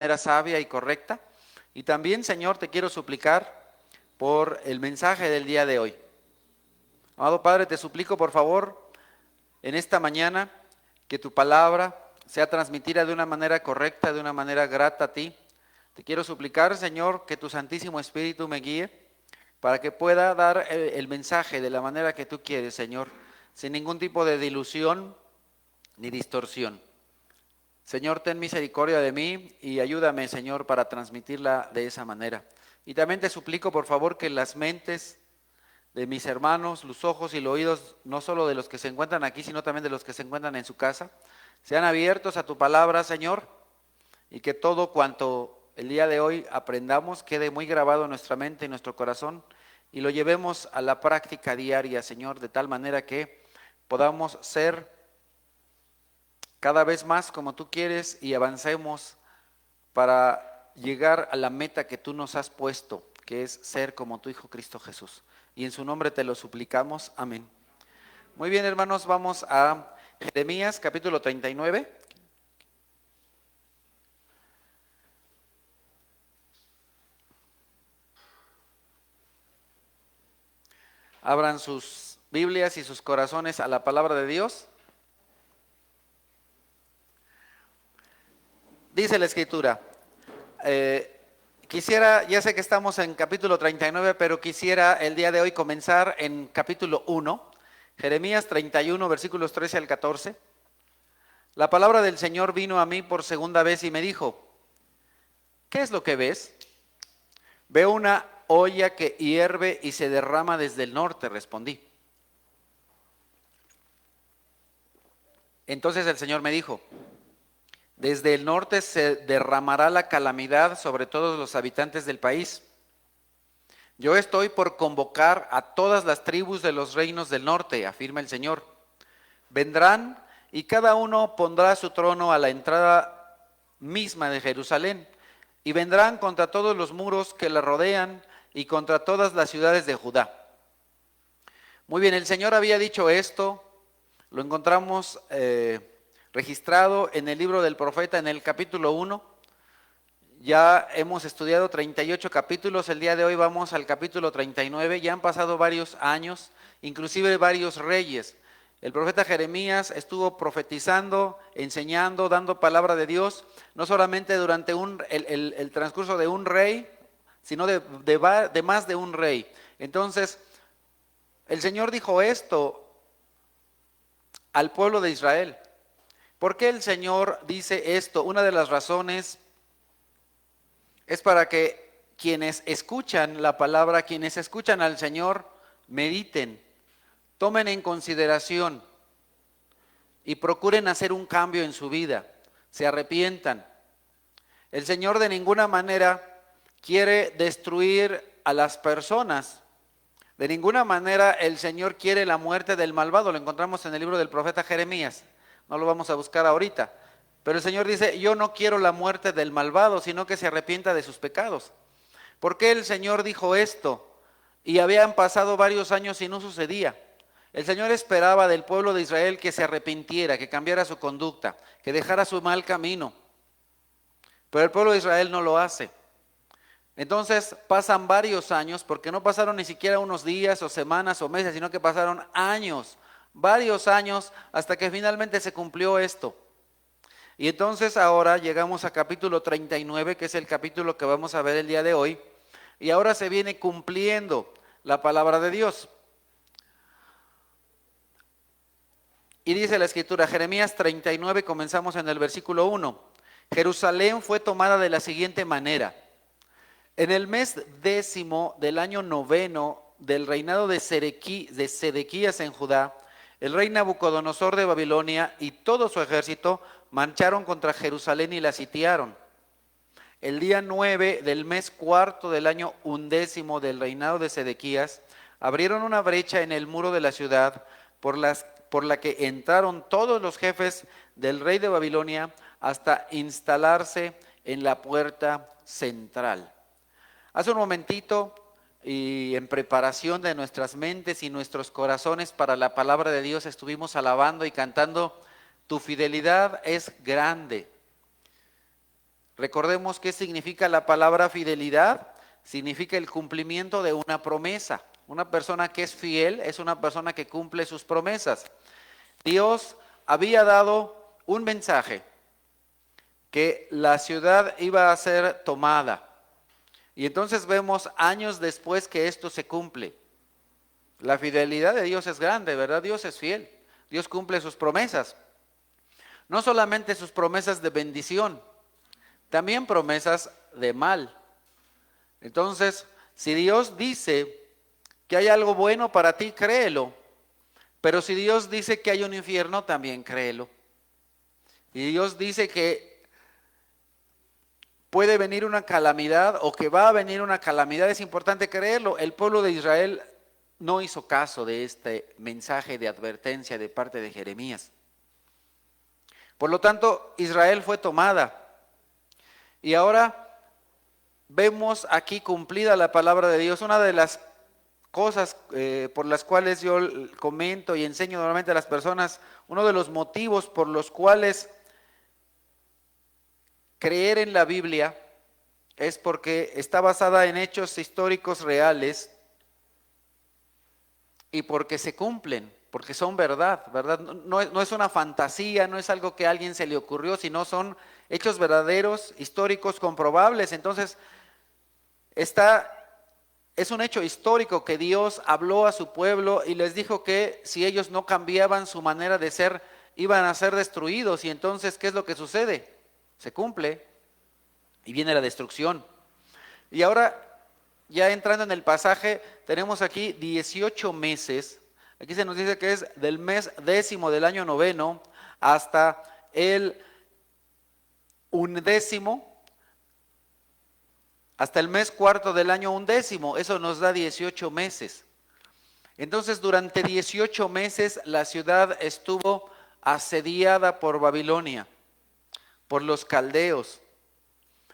manera sabia y correcta. Y también, Señor, te quiero suplicar por el mensaje del día de hoy. Amado Padre, te suplico por favor en esta mañana que tu palabra sea transmitida de una manera correcta, de una manera grata a ti. Te quiero suplicar, Señor, que tu Santísimo Espíritu me guíe para que pueda dar el mensaje de la manera que tú quieres, Señor, sin ningún tipo de dilución ni distorsión. Señor, ten misericordia de mí y ayúdame, Señor, para transmitirla de esa manera. Y también te suplico, por favor, que las mentes de mis hermanos, los ojos y los oídos, no solo de los que se encuentran aquí, sino también de los que se encuentran en su casa, sean abiertos a tu palabra, Señor, y que todo cuanto el día de hoy aprendamos quede muy grabado en nuestra mente y nuestro corazón y lo llevemos a la práctica diaria, Señor, de tal manera que podamos ser cada vez más como tú quieres y avancemos para llegar a la meta que tú nos has puesto, que es ser como tu Hijo Cristo Jesús. Y en su nombre te lo suplicamos. Amén. Muy bien, hermanos, vamos a Jeremías capítulo 39. Abran sus Biblias y sus corazones a la palabra de Dios. Dice la Escritura, quisiera, ya sé que estamos en capítulo 39, pero quisiera el día de hoy comenzar en capítulo 1, Jeremías 31, versículos 13 al 14. La palabra del Señor vino a mí por segunda vez y me dijo, ¿qué es lo que ves? Veo una olla que hierve y se derrama desde el norte, respondí. Entonces el Señor me dijo, desde el norte se derramará la calamidad sobre todos los habitantes del país. Yo estoy por convocar a todas las tribus de los reinos del norte, afirma el Señor. Vendrán y cada uno pondrá su trono a la entrada misma de Jerusalén, y vendrán contra todos los muros que la rodean y contra todas las ciudades de Judá. Muy bien, el Señor había dicho esto, lo encontramos registrado en el libro del profeta en el capítulo 1. Ya hemos estudiado 38 capítulos, el día de hoy vamos al capítulo 39, ya han pasado varios años, inclusive varios reyes. El profeta Jeremías estuvo profetizando, enseñando, dando palabra de Dios, no solamente durante el transcurso de un rey, sino de más de un rey. Entonces, el Señor dijo esto al pueblo de Israel. ¿Por qué el Señor dice esto? Una de las razones es para que quienes escuchan la palabra, quienes escuchan al Señor, mediten, tomen en consideración y procuren hacer un cambio en su vida, se arrepientan. El Señor de ninguna manera quiere destruir a las personas. De ninguna manera el Señor quiere la muerte del malvado. Lo encontramos en el libro del profeta Jeremías. No lo vamos a buscar ahorita. Pero el Señor dice, yo no quiero la muerte del malvado, sino que se arrepienta de sus pecados. ¿Por qué el Señor dijo esto? Y habían pasado varios años y no sucedía. El Señor esperaba del pueblo de Israel que se arrepintiera, que cambiara su conducta, que dejara su mal camino. Pero el pueblo de Israel no lo hace. Entonces pasan varios años, porque no pasaron ni siquiera unos días o semanas o meses, sino que pasaron años, varios años, hasta que finalmente se cumplió esto. Y entonces ahora llegamos a capítulo 39, que es el capítulo que vamos a ver el día de hoy, y ahora se viene cumpliendo la palabra de Dios. Y dice la Escritura, Jeremías 39, comenzamos en el versículo 1. Jerusalén fue tomada de la siguiente manera. En el mes 10 del año 9 del reinado de Sedequías en Judá, el rey Nabucodonosor de Babilonia y todo su ejército marcharon contra Jerusalén y la sitiaron. El día 9 del mes 4 del año 11 del reinado de Sedequías, abrieron una brecha en el muro de la ciudad por la que entraron todos los jefes del rey de Babilonia hasta instalarse en la puerta central. Hace un momentito, y en preparación de nuestras mentes y nuestros corazones para la palabra de Dios, estuvimos alabando y cantando, tu fidelidad es grande. Recordemos qué significa la palabra fidelidad. Significa el cumplimiento de una promesa. Una persona que es fiel es una persona que cumple sus promesas. Dios había dado un mensaje, que la ciudad iba a ser tomada. Y entonces vemos años después que esto se cumple. La fidelidad de Dios es grande, ¿verdad? Dios es fiel. Dios cumple sus promesas. No solamente sus promesas de bendición, también promesas de mal. Entonces, si Dios dice que hay algo bueno para ti, créelo. Pero si Dios dice que hay un infierno, también créelo. Y Dios dice que puede venir una calamidad o que va a venir una calamidad, es importante creerlo. El pueblo de Israel no hizo caso de este mensaje de advertencia de parte de Jeremías. Por lo tanto, Israel fue tomada. Y ahora vemos aquí cumplida la palabra de Dios. Una de las cosas por las cuales yo comento y enseño normalmente a las personas, uno de los motivos por los cuales creer en la Biblia es porque está basada en hechos históricos reales y porque se cumplen, porque son verdad, ¿verdad? No es una fantasía, no es algo que a alguien se le ocurrió, sino son hechos verdaderos, históricos, comprobables. Entonces, es un hecho histórico que Dios habló a su pueblo y les dijo que si ellos no cambiaban su manera de ser, iban a ser destruidos. Y entonces, ¿qué es lo que sucede? Se cumple y viene la destrucción. Y ahora, ya entrando en el pasaje, tenemos aquí 18 meses. Aquí se nos dice que es del mes 10º del año 9 hasta el 11º, hasta el mes 4 del año 11º. Eso nos da 18 meses. Entonces, durante 18 meses la ciudad estuvo asediada por Babilonia, por los caldeos.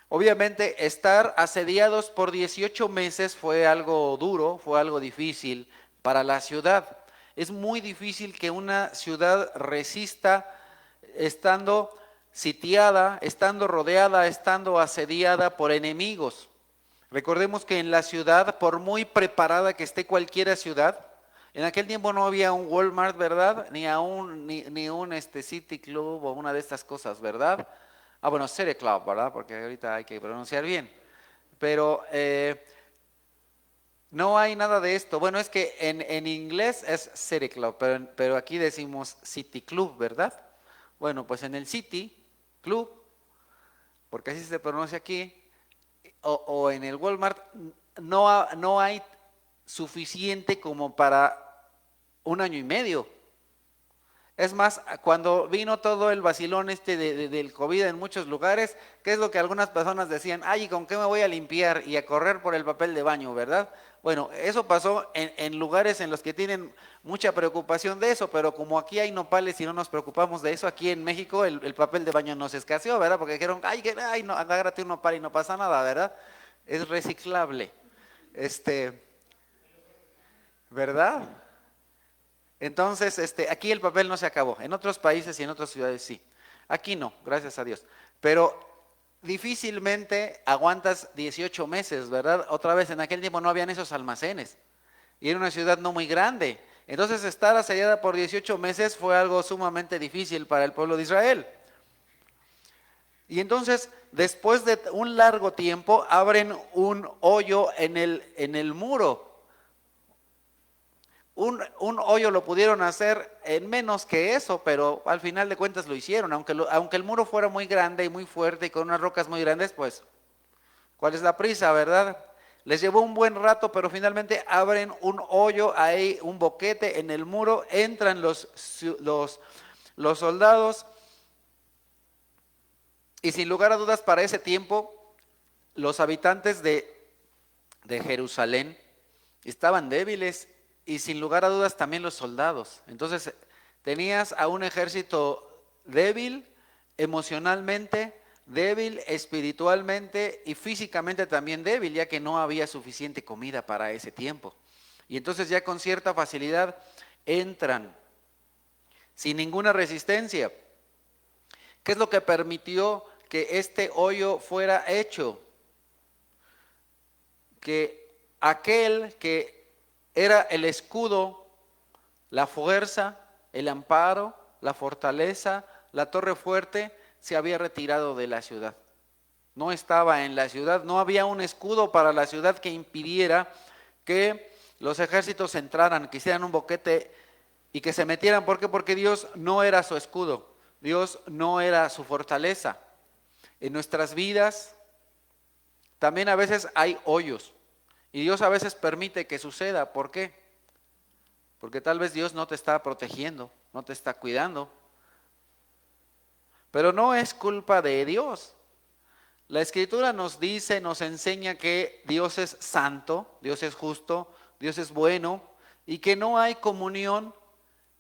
Obviamente, estar asediados por 18 meses fue algo duro, fue algo difícil para la ciudad. Es muy difícil que una ciudad resista estando sitiada, estando rodeada, estando asediada por enemigos. Recordemos que en la ciudad, por muy preparada que esté cualquier ciudad, en aquel tiempo no había un Walmart, ¿verdad? Ni un City Club o una de estas cosas, ¿verdad? Bueno, City Club, ¿verdad? Porque ahorita hay que pronunciar bien. Pero no hay nada de esto. Bueno, es que en inglés es City Club, pero aquí decimos City Club, ¿verdad? Bueno, pues en el City Club, porque así se pronuncia aquí, o en el Walmart, no hay suficiente como para 1 año y medio. Es más, cuando vino todo el vacilón del COVID en muchos lugares, ¿qué es lo que algunas personas decían? Ay, ¿y con qué me voy a limpiar? Y a correr por el papel de baño, ¿verdad? Bueno, eso pasó en lugares en los que tienen mucha preocupación de eso, pero como aquí hay nopales y no nos preocupamos de eso, aquí en México el papel de baño no se escaseó, ¿verdad? Porque dijeron, ay, no, agárrate un nopal y no pasa nada, ¿verdad? Es reciclable, ¿verdad? Entonces, aquí el papel no se acabó. En otros países y en otras ciudades sí. Aquí no, gracias a Dios. Pero difícilmente aguantas 18 meses, ¿verdad? Otra vez, en aquel tiempo no habían esos almacenes. Y era una ciudad no muy grande. Entonces, estar asediada por 18 meses fue algo sumamente difícil para el pueblo de Israel. Y entonces, después de un largo tiempo, abren un hoyo en el muro. Un hoyo lo pudieron hacer en menos que eso, pero al final de cuentas lo hicieron. Aunque el muro fuera muy grande y muy fuerte y con unas rocas muy grandes, pues, ¿cuál es la prisa, verdad? Les llevó un buen rato, pero finalmente abren un hoyo ahí, un boquete en el muro, entran los soldados y sin lugar a dudas para ese tiempo los habitantes de Jerusalén estaban débiles. Y sin lugar a dudas también los soldados. Entonces tenías a un ejército débil emocionalmente, débil espiritualmente y físicamente también débil, ya que no había suficiente comida para ese tiempo. Y entonces ya con cierta facilidad entran sin ninguna resistencia. ¿Qué es lo que permitió que este hoyo fuera hecho, que aquel que era el escudo, la fuerza, el amparo, la fortaleza, la torre fuerte, se había retirado de la ciudad. No estaba en la ciudad, no había un escudo para la ciudad que impidiera que los ejércitos entraran, que hicieran un boquete y que se metieran. ¿Por qué? Porque Dios no era su escudo, Dios no era su fortaleza. En nuestras vidas también a veces hay hoyos y Dios a veces permite que suceda. ¿Por qué? Porque tal vez Dios no te está protegiendo, no te está cuidando. Pero no es culpa de Dios. La Escritura nos dice, nos enseña que Dios es santo, Dios es justo, Dios es bueno y que no hay comunión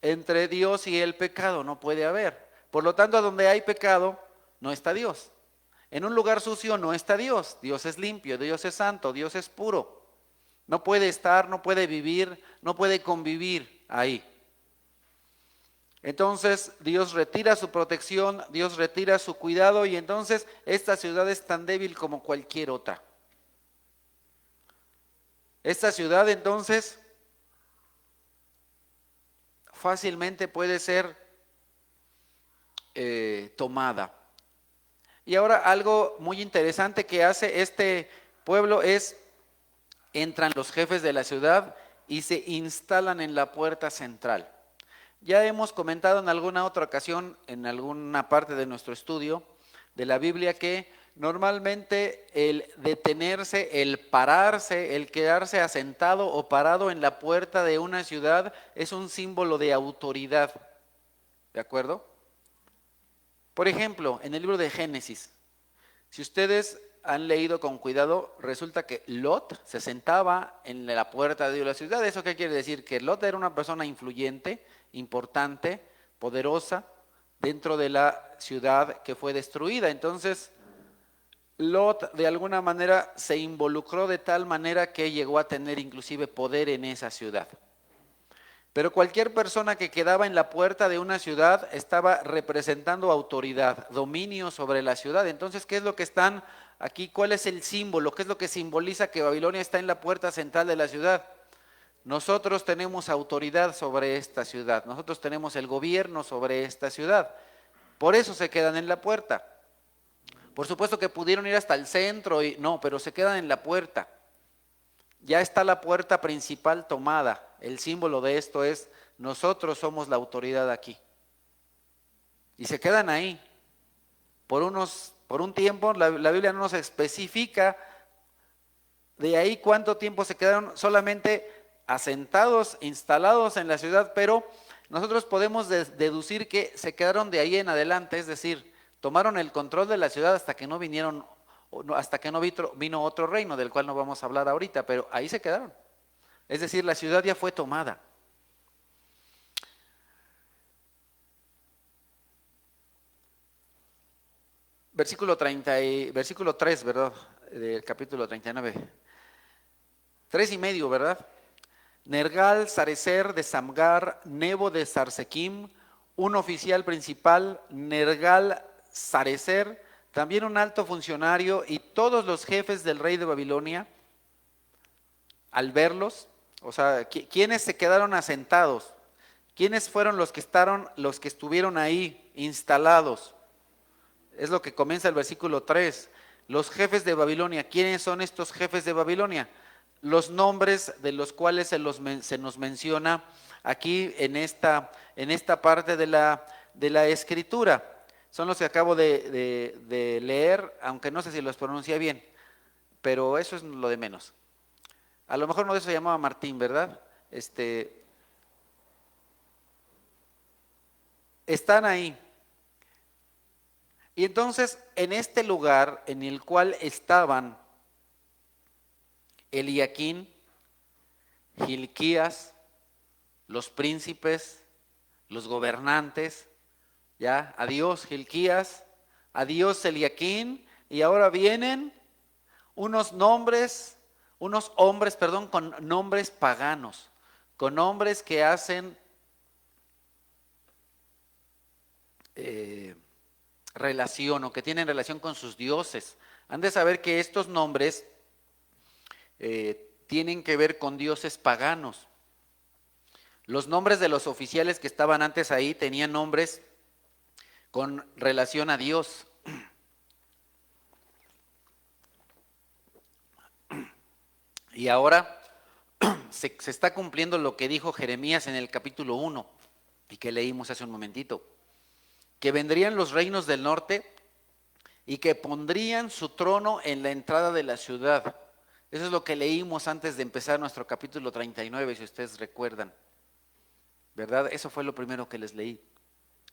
entre Dios y el pecado, no puede haber. Por lo tanto, donde hay pecado, no está Dios. En un lugar sucio no está Dios. Dios es limpio, Dios es santo, Dios es puro. No puede estar, no puede vivir, no puede convivir ahí. Entonces Dios retira su protección, Dios retira su cuidado y entonces esta ciudad es tan débil como cualquier otra. Esta ciudad entonces fácilmente puede ser tomada. Y ahora algo muy interesante que hace este pueblo es, entran los jefes de la ciudad y se instalan en la puerta central. Ya hemos comentado en alguna otra ocasión, en alguna parte de nuestro estudio de la Biblia, que normalmente el detenerse, el pararse, el quedarse asentado o parado en la puerta de una ciudad es un símbolo de autoridad. ¿De acuerdo? Por ejemplo, en el libro de Génesis, si ustedes han leído con cuidado, resulta que Lot se sentaba en la puerta de la ciudad. ¿Eso qué quiere decir? Que Lot era una persona influyente, importante, poderosa, dentro de la ciudad que fue destruida. Entonces, Lot de alguna manera se involucró de tal manera que llegó a tener inclusive poder en esa ciudad. Pero cualquier persona que quedaba en la puerta de una ciudad estaba representando autoridad, dominio sobre la ciudad. Entonces, ¿qué es lo que están aquí? ¿Cuál es el símbolo? ¿Qué es lo que simboliza que Babilonia está en la puerta central de la ciudad? Nosotros tenemos autoridad sobre esta ciudad, nosotros tenemos el gobierno sobre esta ciudad. Por eso se quedan en la puerta. Por supuesto que pudieron ir hasta el centro, no, pero se quedan en la puerta. Ya está la puerta principal tomada. El símbolo de esto es, nosotros somos la autoridad aquí. Y se quedan ahí. Por un tiempo, la Biblia no nos especifica de ahí cuánto tiempo se quedaron solamente asentados, instalados en la ciudad, pero nosotros podemos deducir que se quedaron de ahí en adelante, es decir, tomaron el control de la ciudad hasta que no vino otro reino, del cual no vamos a hablar ahorita, pero ahí se quedaron. Es decir, la ciudad ya fue tomada. Versículo 3, ¿verdad? Del capítulo 39. 3:5, ¿verdad? Nergal, Sarecer de Samgar, Nebo de Sarsequim, un oficial principal, Nergal, Sarecer, también un alto funcionario y todos los jefes del rey de Babilonia, al verlos, o sea, ¿quiénes se quedaron asentados? ¿Quiénes fueron los que estuvieron ahí instalados? Es lo que comienza el versículo 3. Los jefes de Babilonia. ¿Quiénes son estos jefes de Babilonia? Los nombres de los cuales se nos menciona aquí en esta parte de la escritura. Son los que acabo de leer, aunque no sé si los pronuncia bien, pero eso es lo de menos. A lo mejor uno de esos se llamaba Martín, ¿verdad? Están ahí. Y entonces, en este lugar en el cual estaban Eliaquín, Hilquías, los príncipes, los gobernantes, ya, adiós Hilquías, adiós Eliaquín, y ahora vienen unos hombres, con nombres paganos, con nombres que hacen relación o que tienen relación con sus dioses. Han de saber que estos nombres tienen que ver con dioses paganos. Los nombres de los oficiales que estaban antes ahí tenían nombres con relación a Dios. Y ahora se está cumpliendo lo que dijo Jeremías en el capítulo 1 y que leímos hace un momentito, que vendrían los reinos del norte y que pondrían su trono en la entrada de la ciudad. Eso es lo que leímos antes de empezar nuestro capítulo 39, si ustedes recuerdan, ¿verdad? Eso fue lo primero que les leí.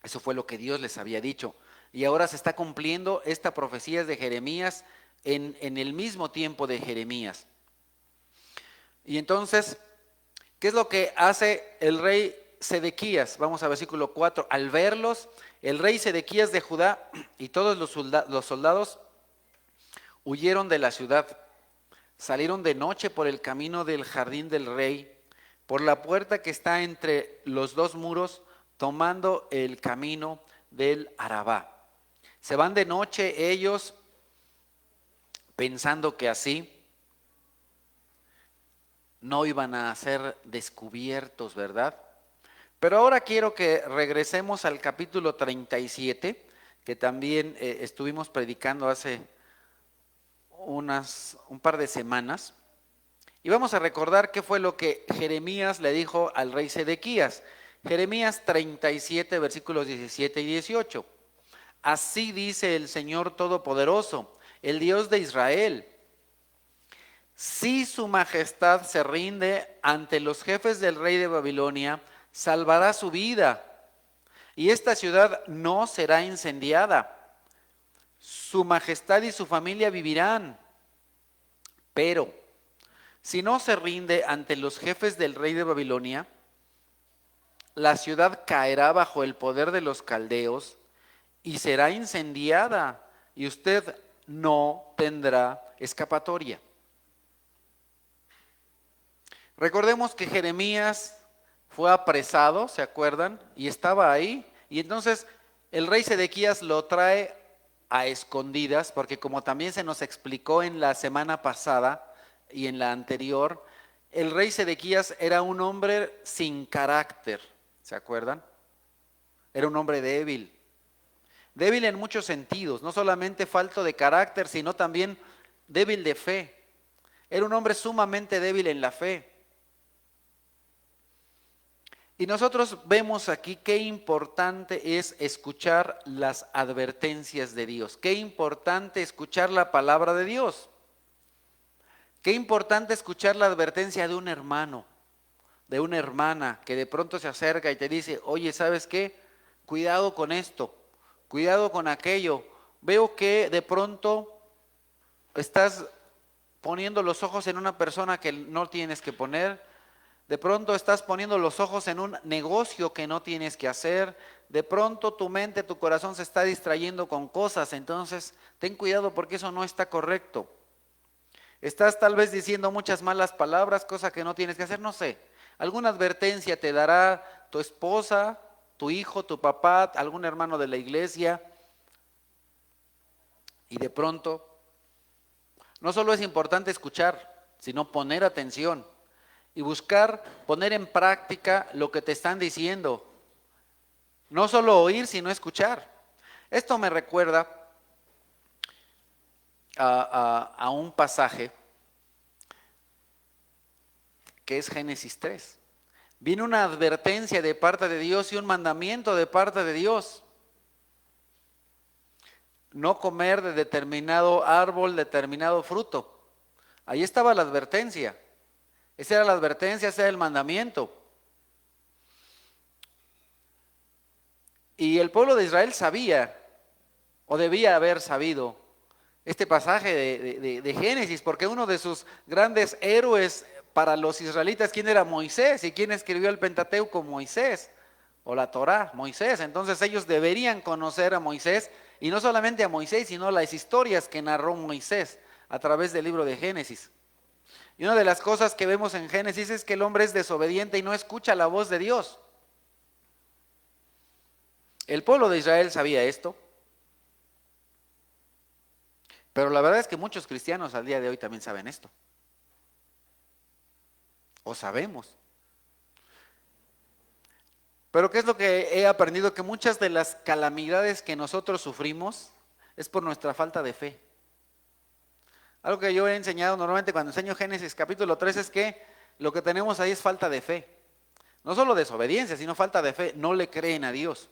Eso fue lo que Dios les había dicho. Y ahora se está cumpliendo esta profecía de Jeremías en el mismo tiempo de Jeremías. Y entonces, ¿qué es lo que hace el rey Sedequías? Vamos a versículo 4. Al verlos, el rey Sedequías de Judá y todos los soldados huyeron de la ciudad. Salieron de noche por el camino del jardín del rey, por la puerta que está entre los dos muros, tomando el camino del Arabá. Se van de noche ellos pensando que así no iban a ser descubiertos, ¿verdad? Pero ahora quiero que regresemos al capítulo 37, que también estuvimos predicando hace un par de semanas, y vamos a recordar qué fue lo que Jeremías le dijo al rey Sedequías. Jeremías 37, versículos 17 y 18. Así dice el Señor Todopoderoso, el Dios de Israel: si su majestad se rinde ante los jefes del rey de Babilonia, salvará su vida, y esta ciudad no será incendiada. Su majestad y su familia vivirán. Pero si no se rinde ante los jefes del rey de Babilonia, la ciudad caerá bajo el poder de los caldeos y será incendiada, y usted no tendrá escapatoria. Recordemos que Jeremías fue apresado, ¿se acuerdan? Y estaba ahí, y entonces el rey Sedequías lo trae a escondidas, porque como también se nos explicó en la semana pasada y en la anterior, el rey Sedequías era un hombre sin carácter, ¿se acuerdan? Era un hombre débil. Débil en muchos sentidos, no solamente falto de carácter, sino también débil de fe. Era un hombre sumamente débil en la fe. Y nosotros vemos aquí qué importante es escuchar las advertencias de Dios, qué importante escuchar la palabra de Dios, qué importante escuchar la advertencia de un hermano, de una hermana que de pronto se acerca y te dice: oye, ¿sabes qué? Cuidado con esto, cuidado con aquello. Veo que de pronto estás poniendo los ojos en una persona que no tienes que poner. De pronto estás poniendo los ojos en un negocio que no tienes que hacer. De pronto tu mente, tu corazón se está distrayendo con cosas. Entonces ten cuidado porque eso no está correcto. Estás tal vez diciendo muchas malas palabras, cosa que no tienes que hacer, no sé. Alguna advertencia te dará tu esposa, tu hijo, tu papá, algún hermano de la iglesia. Y de pronto, no solo es importante escuchar, sino poner atención y buscar poner en práctica lo que te están diciendo. No solo oír, sino escuchar. Esto me recuerda a un pasaje que es Génesis 3. Viene una advertencia de parte de Dios y un mandamiento de parte de Dios. No comer de determinado árbol, determinado fruto. Ahí estaba la advertencia. Esa era la advertencia, ese era el mandamiento. Y el pueblo de Israel sabía, o debía haber sabido, este pasaje de Génesis, porque uno de sus grandes héroes para los israelitas, ¿quién era? Moisés. ¿Y quién escribió el Pentateuco? Moisés, o la Torá, Moisés. Entonces ellos deberían conocer a Moisés, y no solamente a Moisés, sino las historias que narró Moisés a través del libro de Génesis. Y una de las cosas que vemos en Génesis es que el hombre es desobediente y no escucha la voz de Dios. El pueblo de Israel sabía esto. Pero la verdad es que muchos cristianos al día de hoy también saben esto. O sabemos. Pero ¿qué es lo que he aprendido? Que muchas de las calamidades que nosotros sufrimos es por nuestra falta de fe. Algo que yo he enseñado normalmente cuando enseño Génesis capítulo 3 es que lo que tenemos ahí es falta de fe. No solo desobediencia, sino falta de fe. No le creen a Dios.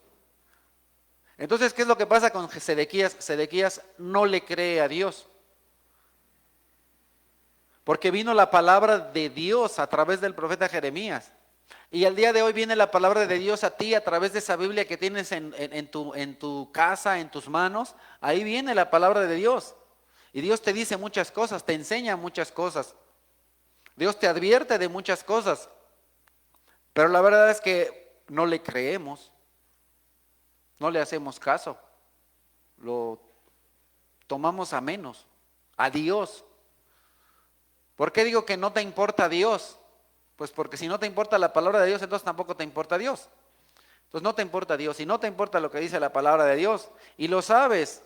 Entonces, ¿qué es lo que pasa con Sedequías? Sedequías no le cree a Dios. Porque vino la palabra de Dios a través del profeta Jeremías. Y al día de hoy viene la palabra de Dios a ti a través de esa Biblia que tienes en tu casa, en tus manos. Ahí viene la palabra de Dios. Y Dios te dice muchas cosas, te enseña muchas cosas. Dios te advierte de muchas cosas. Pero la verdad es que no le creemos. No le hacemos caso. Lo tomamos a menos. A Dios. ¿Por qué digo que no te importa Dios? Pues porque si no te importa la palabra de Dios, entonces tampoco te importa Dios. Entonces no te importa Dios y no te importa lo que dice la palabra de Dios. Y lo sabes.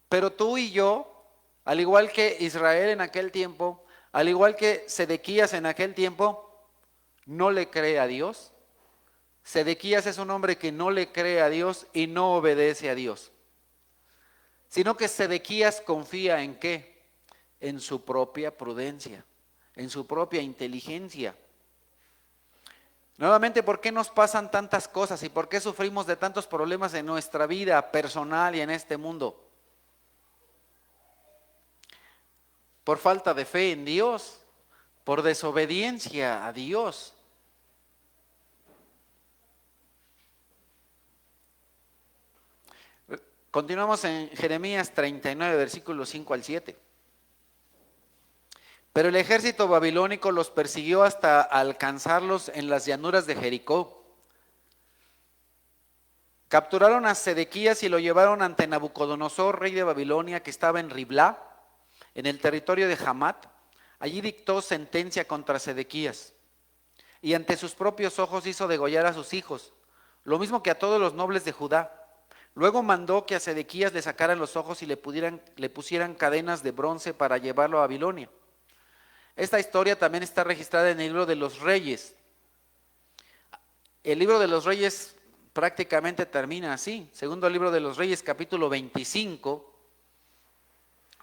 Pero tú y yo, al igual que Israel en aquel tiempo, al igual que Sedequías en aquel tiempo, no le cree a Dios. Sedequías es un hombre que no le cree a Dios y no obedece a Dios. Sino que Sedequías confía en ¿qué? En su propia prudencia, en su propia inteligencia. Nuevamente, ¿por qué nos pasan tantas cosas y por qué sufrimos de tantos problemas en nuestra vida personal y en este mundo? Por falta de fe en Dios, por desobediencia a Dios. Continuamos en Jeremías 39, versículos 5 al 7. Pero el ejército babilónico los persiguió hasta alcanzarlos en las llanuras de Jericó. Capturaron a Sedequías y lo llevaron ante Nabucodonosor, rey de Babilonia, que estaba en Riblá, en el territorio de Hamat. Allí dictó sentencia contra Sedequías. Y ante sus propios ojos hizo degollar a sus hijos, lo mismo que a todos los nobles de Judá. Luego mandó que a Sedequías le sacaran los ojos y le pusieran cadenas de bronce para llevarlo a Babilonia. Esta historia también está registrada en el libro de los Reyes. El libro de los Reyes prácticamente termina así. Segundo libro de los Reyes, capítulo 25.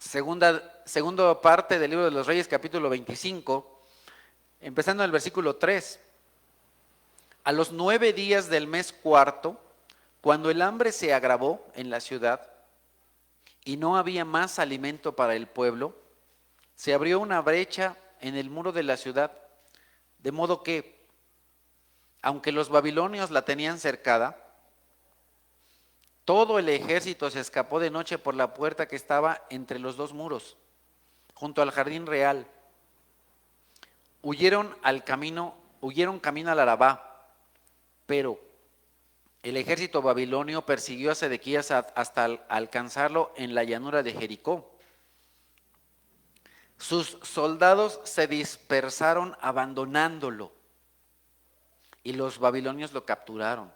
Segunda parte del libro de los Reyes, capítulo 25. Empezando en el versículo 3. A los 9 días del mes cuarto, cuando el hambre se agravó en la ciudad y no había más alimento para el pueblo, se abrió una brecha en el muro de la ciudad, de modo que, aunque los babilonios la tenían cercada, todo el ejército se escapó de noche por la puerta que estaba entre los dos muros, junto al jardín real. Huyeron camino al Arabá, pero el ejército babilonio persiguió a Sedequías hasta alcanzarlo en la llanura de Jericó. Sus soldados se dispersaron abandonándolo y los babilonios lo capturaron.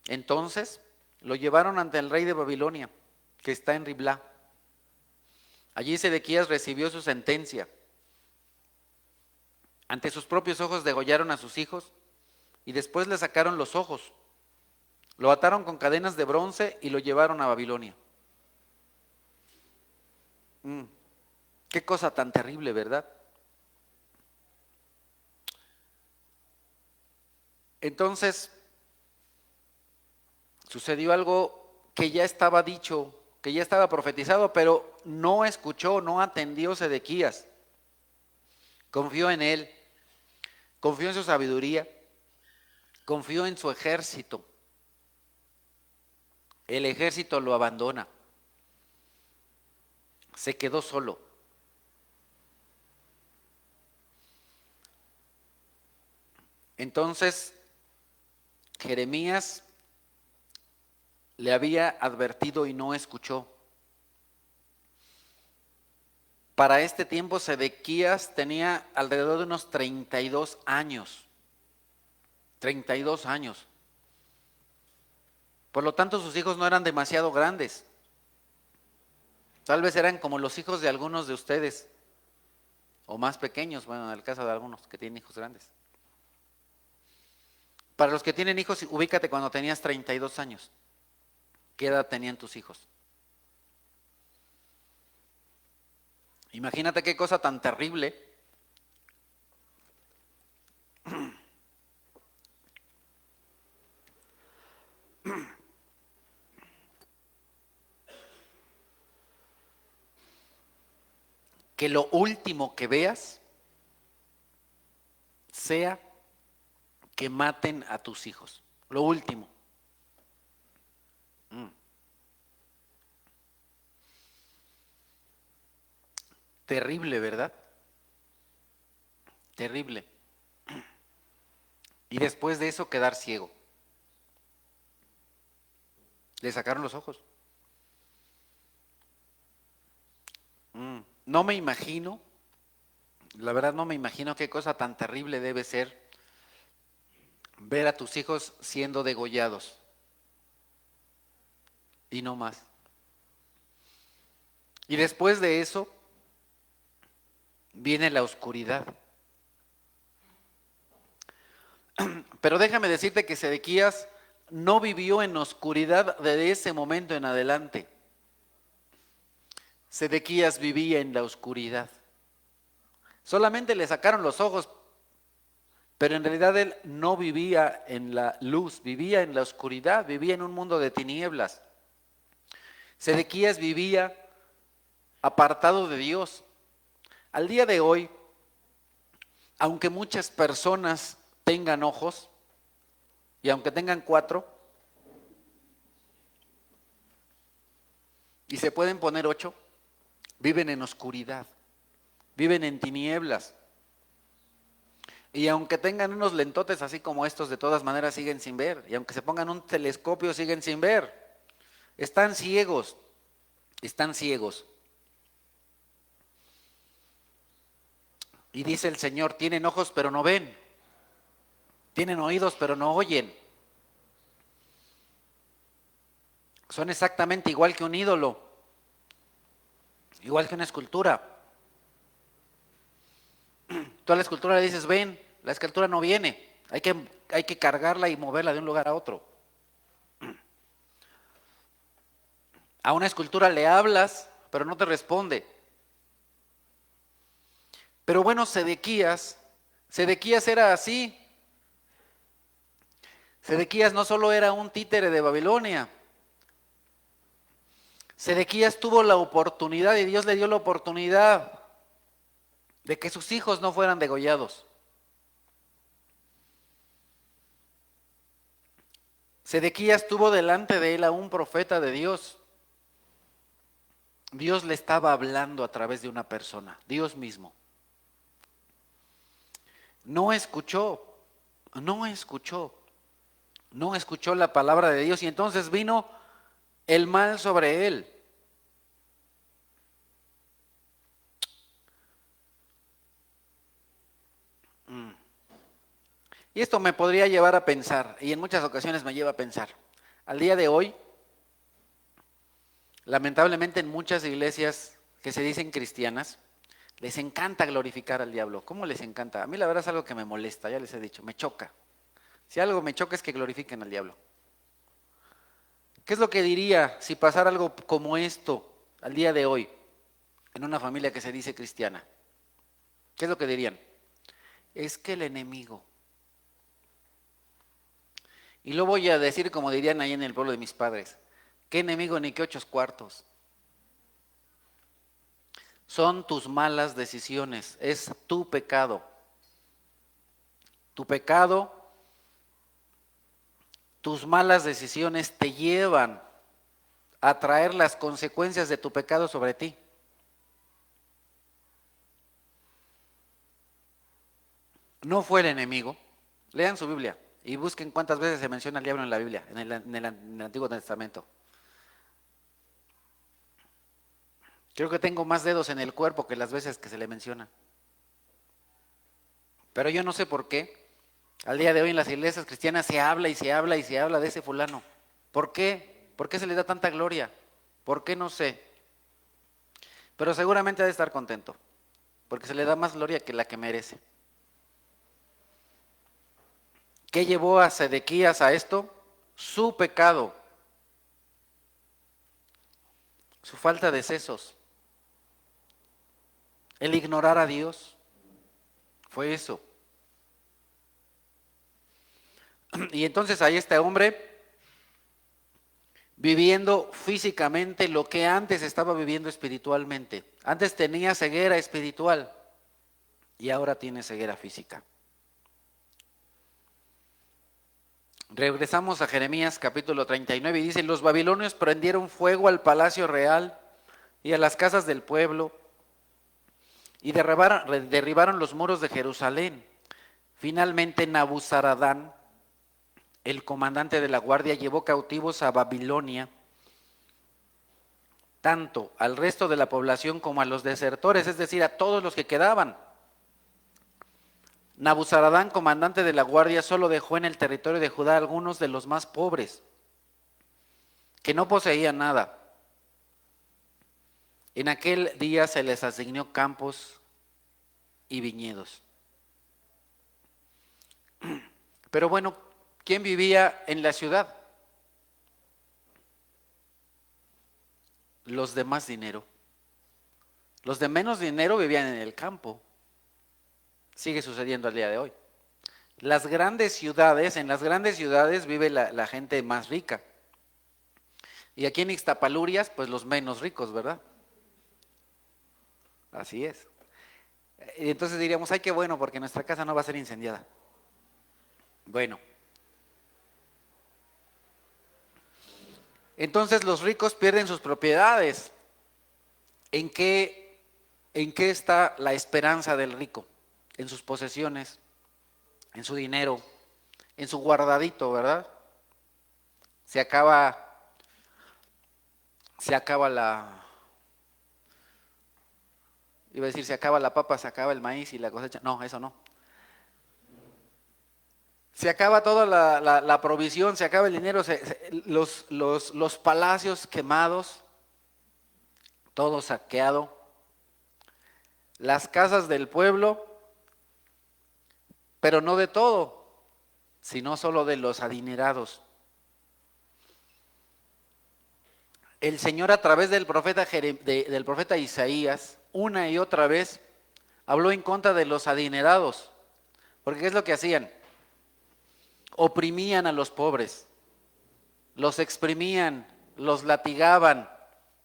Entonces lo llevaron ante el rey de Babilonia, que está en Riblá. Allí Sedequías recibió su sentencia. Ante sus propios ojos degollaron a sus hijos y después le sacaron los ojos. Lo ataron con cadenas de bronce y lo llevaron a Babilonia. Qué cosa tan terrible, ¿verdad? Entonces, sucedió algo que ya estaba dicho, que ya estaba profetizado, pero no escuchó, no atendió Sedequías. Confió en él, confió en su sabiduría, confió en su ejército. El ejército lo abandona. Se quedó solo. Entonces, Jeremías le había advertido y no escuchó. Para este tiempo Sedequías tenía alrededor de unos 32 años. 32 años. Por lo tanto, sus hijos no eran demasiado grandes. Tal vez eran como los hijos de algunos de ustedes, o más pequeños, bueno, en el caso de algunos que tienen hijos grandes. Para los que tienen hijos, ubícate cuando tenías 32 años. ¿Qué edad tenían tus hijos? Imagínate qué cosa tan terrible que lo último que veas sea que maten a tus hijos. Lo último. Terrible, ¿verdad? Terrible. Y después de eso quedar ciego. Le sacaron los ojos. No me imagino, la verdad no me imagino qué cosa tan terrible debe ser ver a tus hijos siendo degollados. Y no más. Y después de eso viene la oscuridad. Pero déjame decirte que Sedequías no vivió en oscuridad desde ese momento en adelante. Sedequías vivía en la oscuridad. Solamente le sacaron los ojos, pero en realidad él no vivía en la luz, vivía en la oscuridad, vivía en un mundo de tinieblas. Sedequías vivía apartado de Dios. Al día de hoy, aunque muchas personas tengan ojos, y aunque tengan 4, y se pueden poner 8, viven en oscuridad, viven en tinieblas. Y aunque tengan unos lentotes así como estos, de todas maneras siguen sin ver. Y aunque se pongan un telescopio, siguen sin ver. Están ciegos, están ciegos. Y dice el Señor, tienen ojos pero no ven. Tienen oídos pero no oyen. Son exactamente igual que un ídolo, igual que una escultura. Tú a la escultura le dices, ven, la escultura no viene. Hay que cargarla y moverla de un lugar a otro. A una escultura le hablas, pero no te responde. Pero bueno, Sedequías era así. Sedequías no solo era un títere de Babilonia. Sedequías tuvo la oportunidad y Dios le dio la oportunidad de que sus hijos no fueran degollados. Sedequías tuvo delante de él a un profeta de Dios. Dios le estaba hablando a través de una persona, Dios mismo. No escuchó la palabra de Dios y entonces vino el mal sobre él. Y esto me podría llevar a pensar, y en muchas ocasiones me lleva a pensar, al día de hoy, lamentablemente en muchas iglesias que se dicen cristianas, les encanta glorificar al diablo. ¿Cómo les encanta? A mí la verdad es algo que me molesta, ya les he dicho, me choca. Si algo me choca es que glorifiquen al diablo. ¿Qué es lo que diría si pasara algo como esto al día de hoy en una familia que se dice cristiana? ¿Qué es lo que dirían? Es que el enemigo. Y lo voy a decir como dirían ahí en el pueblo de mis padres. ¿Qué enemigo ni qué 8 cuartos? Son tus malas decisiones, es tu pecado. Tu pecado, tus malas decisiones te llevan a traer las consecuencias de tu pecado sobre ti. No fue el enemigo. Lean su Biblia y busquen cuántas veces se menciona el diablo en la Biblia, en el Antiguo Testamento. Creo que tengo más dedos en el cuerpo que las veces que se le menciona. Pero yo no sé por qué. Al día de hoy en las iglesias cristianas se habla y se habla y se habla de ese fulano. ¿Por qué? ¿Por qué se le da tanta gloria? ¿Por qué? No sé. pero seguramente ha de estar contento, porque se le da más gloria que la que merece. ¿Qué llevó a Sedequías a esto? Su pecado, su falta de sesos, el ignorar a Dios, fue eso. Y entonces ahí está hombre viviendo físicamente lo que antes estaba viviendo espiritualmente. Antes tenía ceguera espiritual y ahora tiene ceguera física. Regresamos a Jeremías capítulo 39 y dice: los babilonios prendieron fuego al palacio real y a las casas del pueblo y derribaron los muros de Jerusalén. Finalmente Nabuzaradán, el comandante de la guardia, llevó cautivos a Babilonia tanto al resto de la población como a los desertores, es decir, a todos los que quedaban. Nabuzaradán, comandante de la guardia, solo dejó en el territorio de Judá algunos de los más pobres, que no poseían nada. En aquel día se les asignó campos y viñedos. Pero bueno, ¿quién vivía en la ciudad? Los de más dinero. Los de menos dinero vivían en el campo. Sigue sucediendo al día de hoy. En las grandes ciudades vive la gente más rica. Y aquí en Ixtapalurias, pues los menos ricos, ¿verdad? Así es. Y entonces diríamos, ay, qué bueno, porque nuestra casa no va a ser incendiada. Bueno. Entonces los ricos pierden sus propiedades. ¿En qué está la esperanza del rico? En sus posesiones, en su dinero, en su guardadito, ¿verdad? Se acaba iba a decir, se acaba la papa, se acaba el maíz y la cosecha. No, eso no. Se acaba toda la provisión, se acaba el dinero, los palacios quemados, todo saqueado, las casas del pueblo, pero no de todo, sino solo de los adinerados. El Señor, a través del profeta Isaías, una y otra vez habló en contra de los adinerados, porque ¿qué es lo que hacían? Oprimían a los pobres, los exprimían, los latigaban,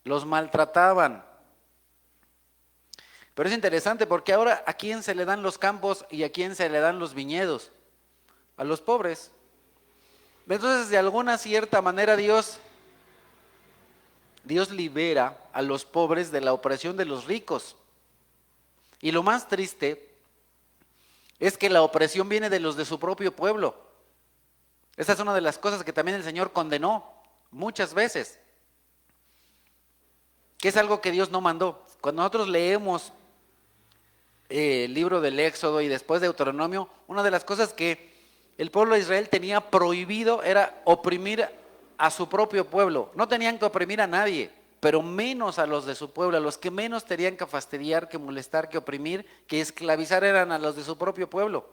los maltrataban. Pero es interesante porque ahora ¿a quién se le dan los campos y a quién se le dan los viñedos? A los pobres. Entonces, de alguna cierta manera Dios libera a los pobres de la opresión de los ricos. Y lo más triste es que la opresión viene de los de su propio pueblo. Esa es una de las cosas que también el Señor condenó muchas veces, que es algo que Dios no mandó. Cuando nosotros leemos el libro del Éxodo y después de Deuteronomio, una de las cosas que el pueblo de Israel tenía prohibido era oprimir a su propio pueblo. No tenían que oprimir a nadie, pero menos a los de su pueblo. A los que menos tenían que fastidiar, que molestar, que oprimir, que esclavizar eran a los de su propio pueblo.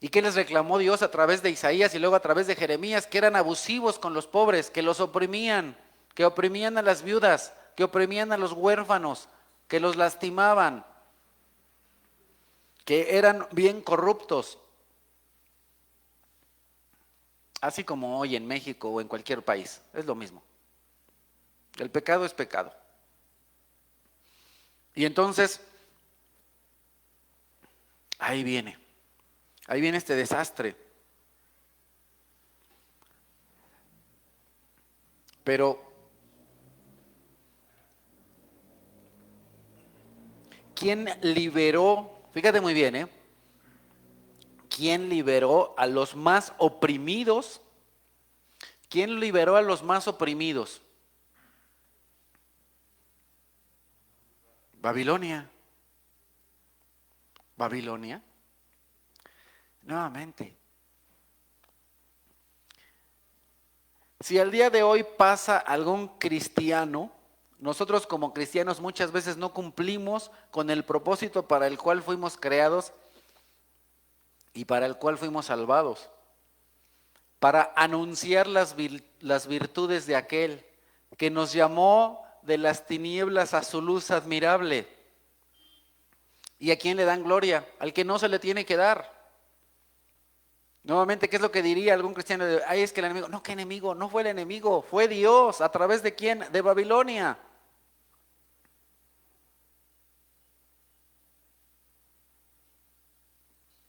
¿Y qué les reclamó Dios a través de Isaías y luego a través de Jeremías? Que eran abusivos con los pobres, que los oprimían, que oprimían a las viudas, que oprimían a los huérfanos, que los lastimaban, que eran bien corruptos. Así como hoy en México o en cualquier país, es lo mismo. El pecado es pecado. Y entonces, ahí viene este desastre. Pero, ¿quién liberó? Fíjate muy bien, ¿quién liberó a los más oprimidos? ¿Quién liberó a los más oprimidos? Babilonia. Babilonia. Nuevamente. Si al día de hoy pasa algún cristiano Nosotros como cristianos muchas veces no cumplimos con el propósito para el cual fuimos creados y para el cual fuimos salvados, para anunciar las virtudes de aquel que nos llamó de las tinieblas a su luz admirable. ¿Y a quién le dan gloria? Al que no se le tiene que dar. Nuevamente, ¿qué es lo que diría algún cristiano? Ay, es que el enemigo, no, ¿qué enemigo? No fue el enemigo, fue Dios. ¿A través de quién? De Babilonia.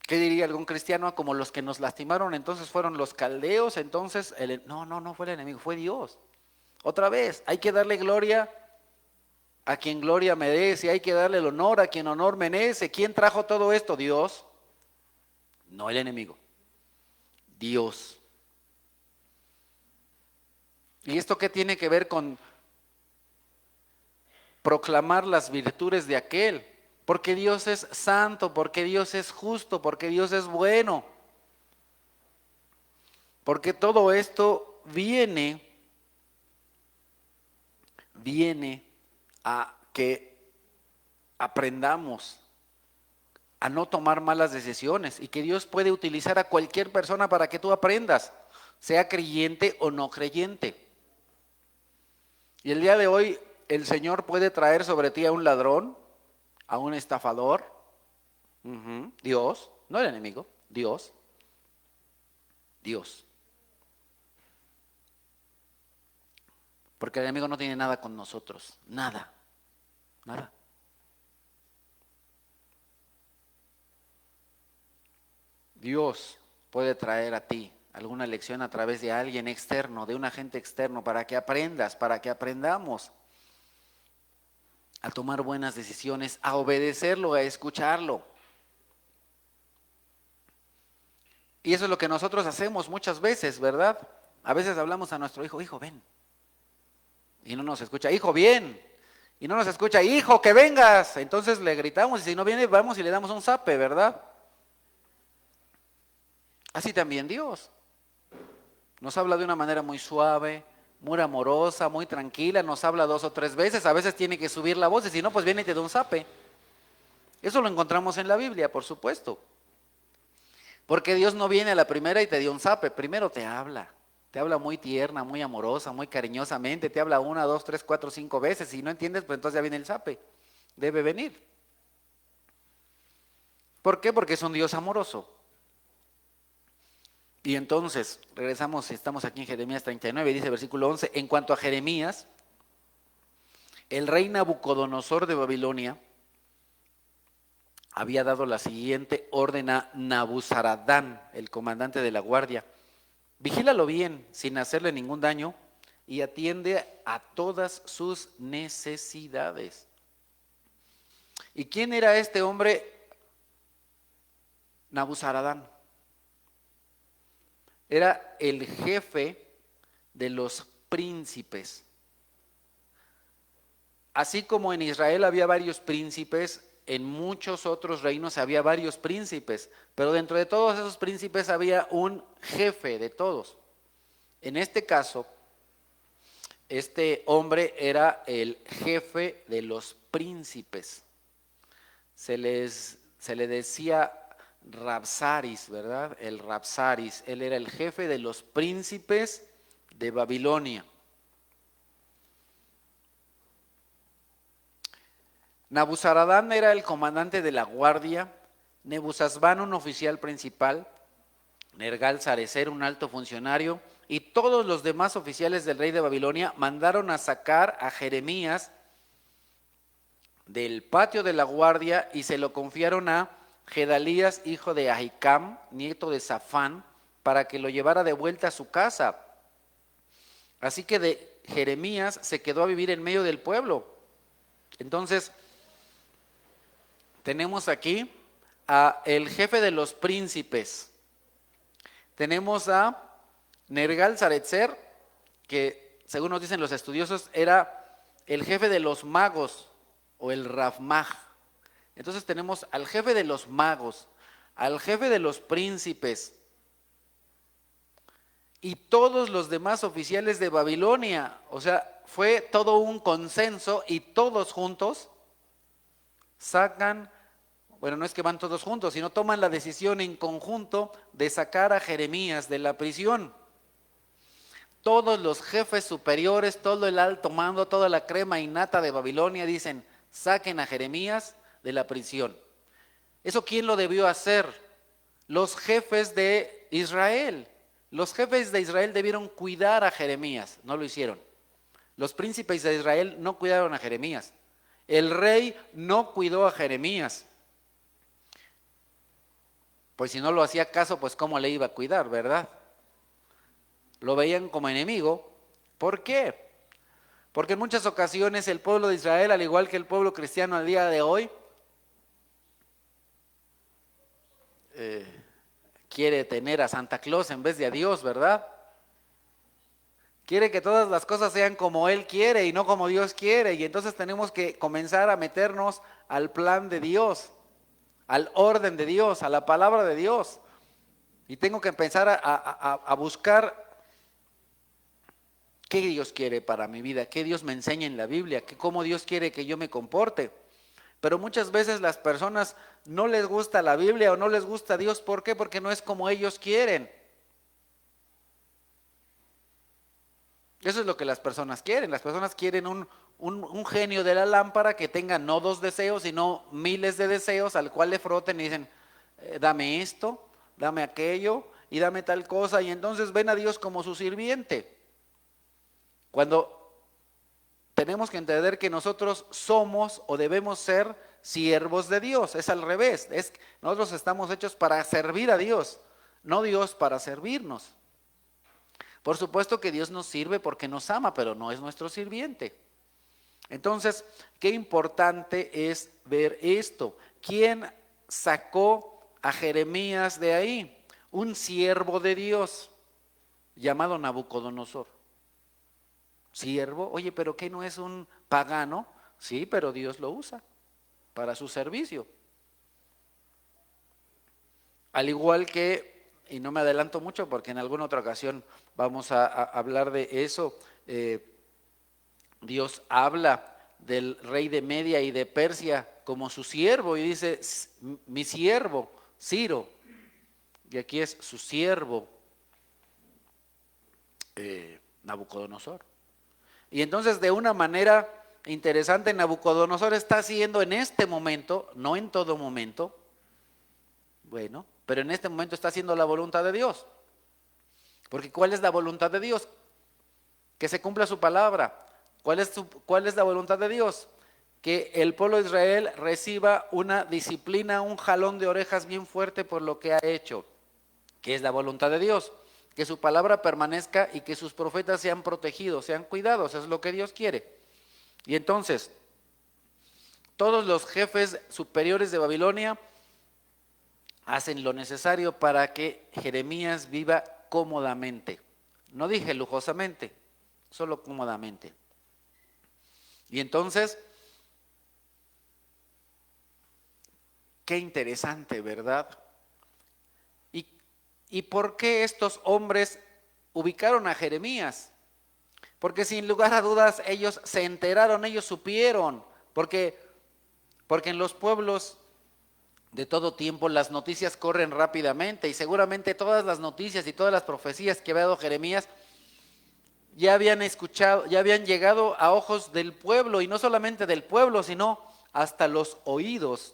¿Qué diría algún cristiano? Como los que nos lastimaron, entonces fueron los caldeos, entonces, no fue el enemigo, fue Dios. Otra vez, hay que darle gloria a quien gloria merece, hay que darle el honor a quien honor merece. ¿Quién trajo todo esto? Dios, no el enemigo, Dios. ¿Y esto qué tiene que ver con proclamar las virtudes de aquel? Porque Dios es santo, porque Dios es justo, porque Dios es bueno. Porque todo esto viene a que aprendamos a no tomar malas decisiones y que Dios puede utilizar a cualquier persona para que tú aprendas, sea creyente o no creyente. Y el día de hoy el Señor puede traer sobre ti a un ladrón, a un estafador, Dios, no el enemigo, Dios. Porque el enemigo no tiene nada con nosotros, nada. Dios puede traer a ti alguna lección a través de alguien externo, de un agente externo, para que aprendas, para que aprendamos a tomar buenas decisiones, a obedecerlo, a escucharlo. Y eso es lo que nosotros hacemos muchas veces, ¿verdad? A veces hablamos a nuestro hijo, hijo, ven. Y no nos escucha, hijo, bien. Y no nos escucha, hijo, que vengas. Entonces le gritamos y si no viene, vamos y le damos un zape, ¿verdad? Así también Dios. Nos habla de una manera muy suave, muy amorosa, muy tranquila, nos habla 2 o 3 veces, a veces tiene que subir la voz y si no, pues viene y te da un zape. Eso lo encontramos en la Biblia, por supuesto. Porque Dios no viene a la primera y te dio un zape, primero te habla muy tierna, muy amorosa, muy cariñosamente, te habla 1, 2, 3, 4, 5 veces, si no entiendes, pues entonces ya viene el zape, debe venir. ¿Por qué? Porque es un Dios amoroso. Y entonces, regresamos, estamos aquí en Jeremías 39, dice versículo 11, en cuanto a Jeremías, el rey Nabucodonosor de Babilonia había dado la siguiente orden a Nabuzaradán, el comandante de la guardia. Vigílalo bien, sin hacerle ningún daño, y atiende a todas sus necesidades. ¿Y quién era este hombre? Nabuzaradán. Era el jefe de los príncipes. Así como en Israel había varios príncipes, en muchos otros reinos había varios príncipes, pero dentro de todos esos príncipes había un jefe de todos. En este caso, este hombre era el jefe de los príncipes. Se le decía Rabsaris, ¿verdad? El Rabsaris, él era el jefe de los príncipes de Babilonia. Nabuzaradán era el comandante de la guardia, Nebuzazbán un oficial principal, Nergal-Sarecer un alto funcionario y todos los demás oficiales del rey de Babilonia mandaron a sacar a Jeremías del patio de la guardia y se lo confiaron a Gedalías, hijo de Ahicam, nieto de Safán, para que lo llevara de vuelta a su casa. Así que de Jeremías se quedó a vivir en medio del pueblo. Entonces, tenemos aquí a el jefe de los príncipes. Tenemos a Nergal-Sarecer, que según nos dicen los estudiosos, era el jefe de los magos o el Rafmaj. Entonces tenemos al jefe de los magos, al jefe de los príncipes, y todos los demás oficiales de Babilonia. O sea, fue todo un consenso y todos juntos sacan, bueno, no es que van todos juntos, sino toman la decisión en conjunto de sacar a Jeremías de la prisión. Todos los jefes superiores, todo el alto mando, toda la crema innata de Babilonia dicen, saquen a Jeremías de la prisión. ¿Eso quién lo debió hacer? Los jefes de Israel. Los jefes de Israel debieron cuidar a Jeremías, no lo hicieron. Los príncipes de Israel no cuidaron a Jeremías. El rey no cuidó a Jeremías. Pues si no lo hacía caso, pues cómo le iba a cuidar, ¿verdad? Lo veían como enemigo. ¿Por qué? Porque en muchas ocasiones el pueblo de Israel, al igual que el pueblo cristiano al día de hoy, quiere tener a Santa Claus en vez de a Dios, ¿verdad? Quiere que todas las cosas sean como Él quiere y no como Dios quiere. Y entonces tenemos que comenzar a meternos al plan de Dios, al orden de Dios, a la palabra de Dios. Y tengo que empezar a buscar qué Dios quiere para mi vida, qué Dios me enseña en la Biblia, cómo Dios quiere que yo me comporte. Pero muchas veces las personas no les gusta la Biblia o no les gusta Dios. ¿Por qué? Porque no es como ellos quieren. Eso es lo que las personas quieren. Las personas quieren un genio de la lámpara que tenga no 2 deseos, sino miles de deseos al cual le froten y dicen, dame esto, dame aquello y dame tal cosa. Y entonces ven a Dios como su sirviente. Cuando tenemos que entender que nosotros somos o debemos ser siervos de Dios. Es al revés. Nosotros estamos hechos para servir a Dios, no Dios para servirnos. Por supuesto que Dios nos sirve porque nos ama, pero no es nuestro sirviente. Entonces, qué importante es ver esto. ¿Quién sacó a Jeremías de ahí? Un siervo de Dios llamado Nabucodonosor. Siervo, oye, pero ¿qué no es un pagano? Sí, pero Dios lo usa para su servicio. Al igual que, y no me adelanto mucho porque en alguna otra ocasión vamos a hablar de eso, Dios habla del rey de Media y de Persia como su siervo y dice, mi siervo, Ciro, y aquí es su siervo, Nabucodonosor. Y entonces de una manera interesante Nabucodonosor está haciendo en este momento, no en todo momento, bueno, pero en este momento está haciendo la voluntad de Dios. Porque ¿cuál es la voluntad de Dios? Que se cumpla su palabra. ¿Cuál es la voluntad de Dios? Que el pueblo de Israel reciba una disciplina, un jalón de orejas bien fuerte por lo que ha hecho. ¿Qué es la voluntad de Dios? Que su palabra permanezca y que sus profetas sean protegidos, sean cuidados, eso es lo que Dios quiere. Y entonces, todos los jefes superiores de Babilonia hacen lo necesario para que Jeremías viva cómodamente. No dije lujosamente, solo cómodamente. Y entonces, qué interesante, ¿verdad? ¿Y por qué estos hombres ubicaron a Jeremías? Porque sin lugar a dudas ellos se enteraron, ellos supieron, porque en los pueblos de todo tiempo las noticias corren rápidamente y seguramente todas las noticias y todas las profecías que había dado Jeremías ya habían escuchado, ya habían llegado a ojos del pueblo y no solamente del pueblo, sino hasta los oídos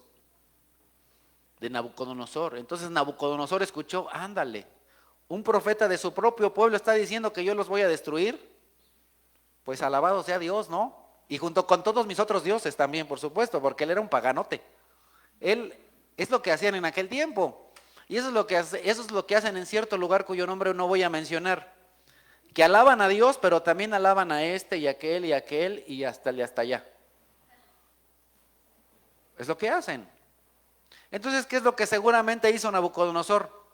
de Nabucodonosor. Entonces Nabucodonosor escuchó, ándale, un profeta de su propio pueblo está diciendo que yo los voy a destruir. Pues alabado sea Dios, ¿no? Y junto con todos mis otros dioses también, por supuesto, porque él era un paganote. Él es lo que hacían en aquel tiempo. Y eso es lo que hacen en cierto lugar cuyo nombre no voy a mencionar. Que alaban a Dios, pero también alaban a este y aquel y hasta allá. Es lo que hacen. Entonces, ¿qué es lo que seguramente hizo Nabucodonosor?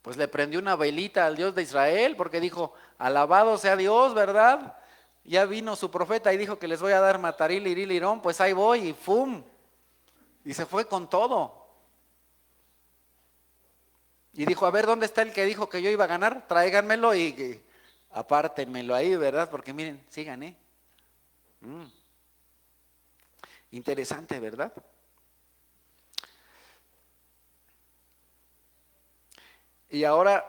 Pues le prendió una velita al Dios de Israel porque dijo, alabado sea Dios, ¿verdad? Ya vino su profeta y dijo que les voy a dar mataril, iril, irón, pues ahí voy y ¡fum! Y se fue con todo. Y dijo, a ver, ¿dónde está el que dijo que yo iba a ganar? Tráiganmelo y apártenmelo ahí, ¿verdad? Porque miren, sí gané. Mm, Interesante, ¿verdad? Y ahora,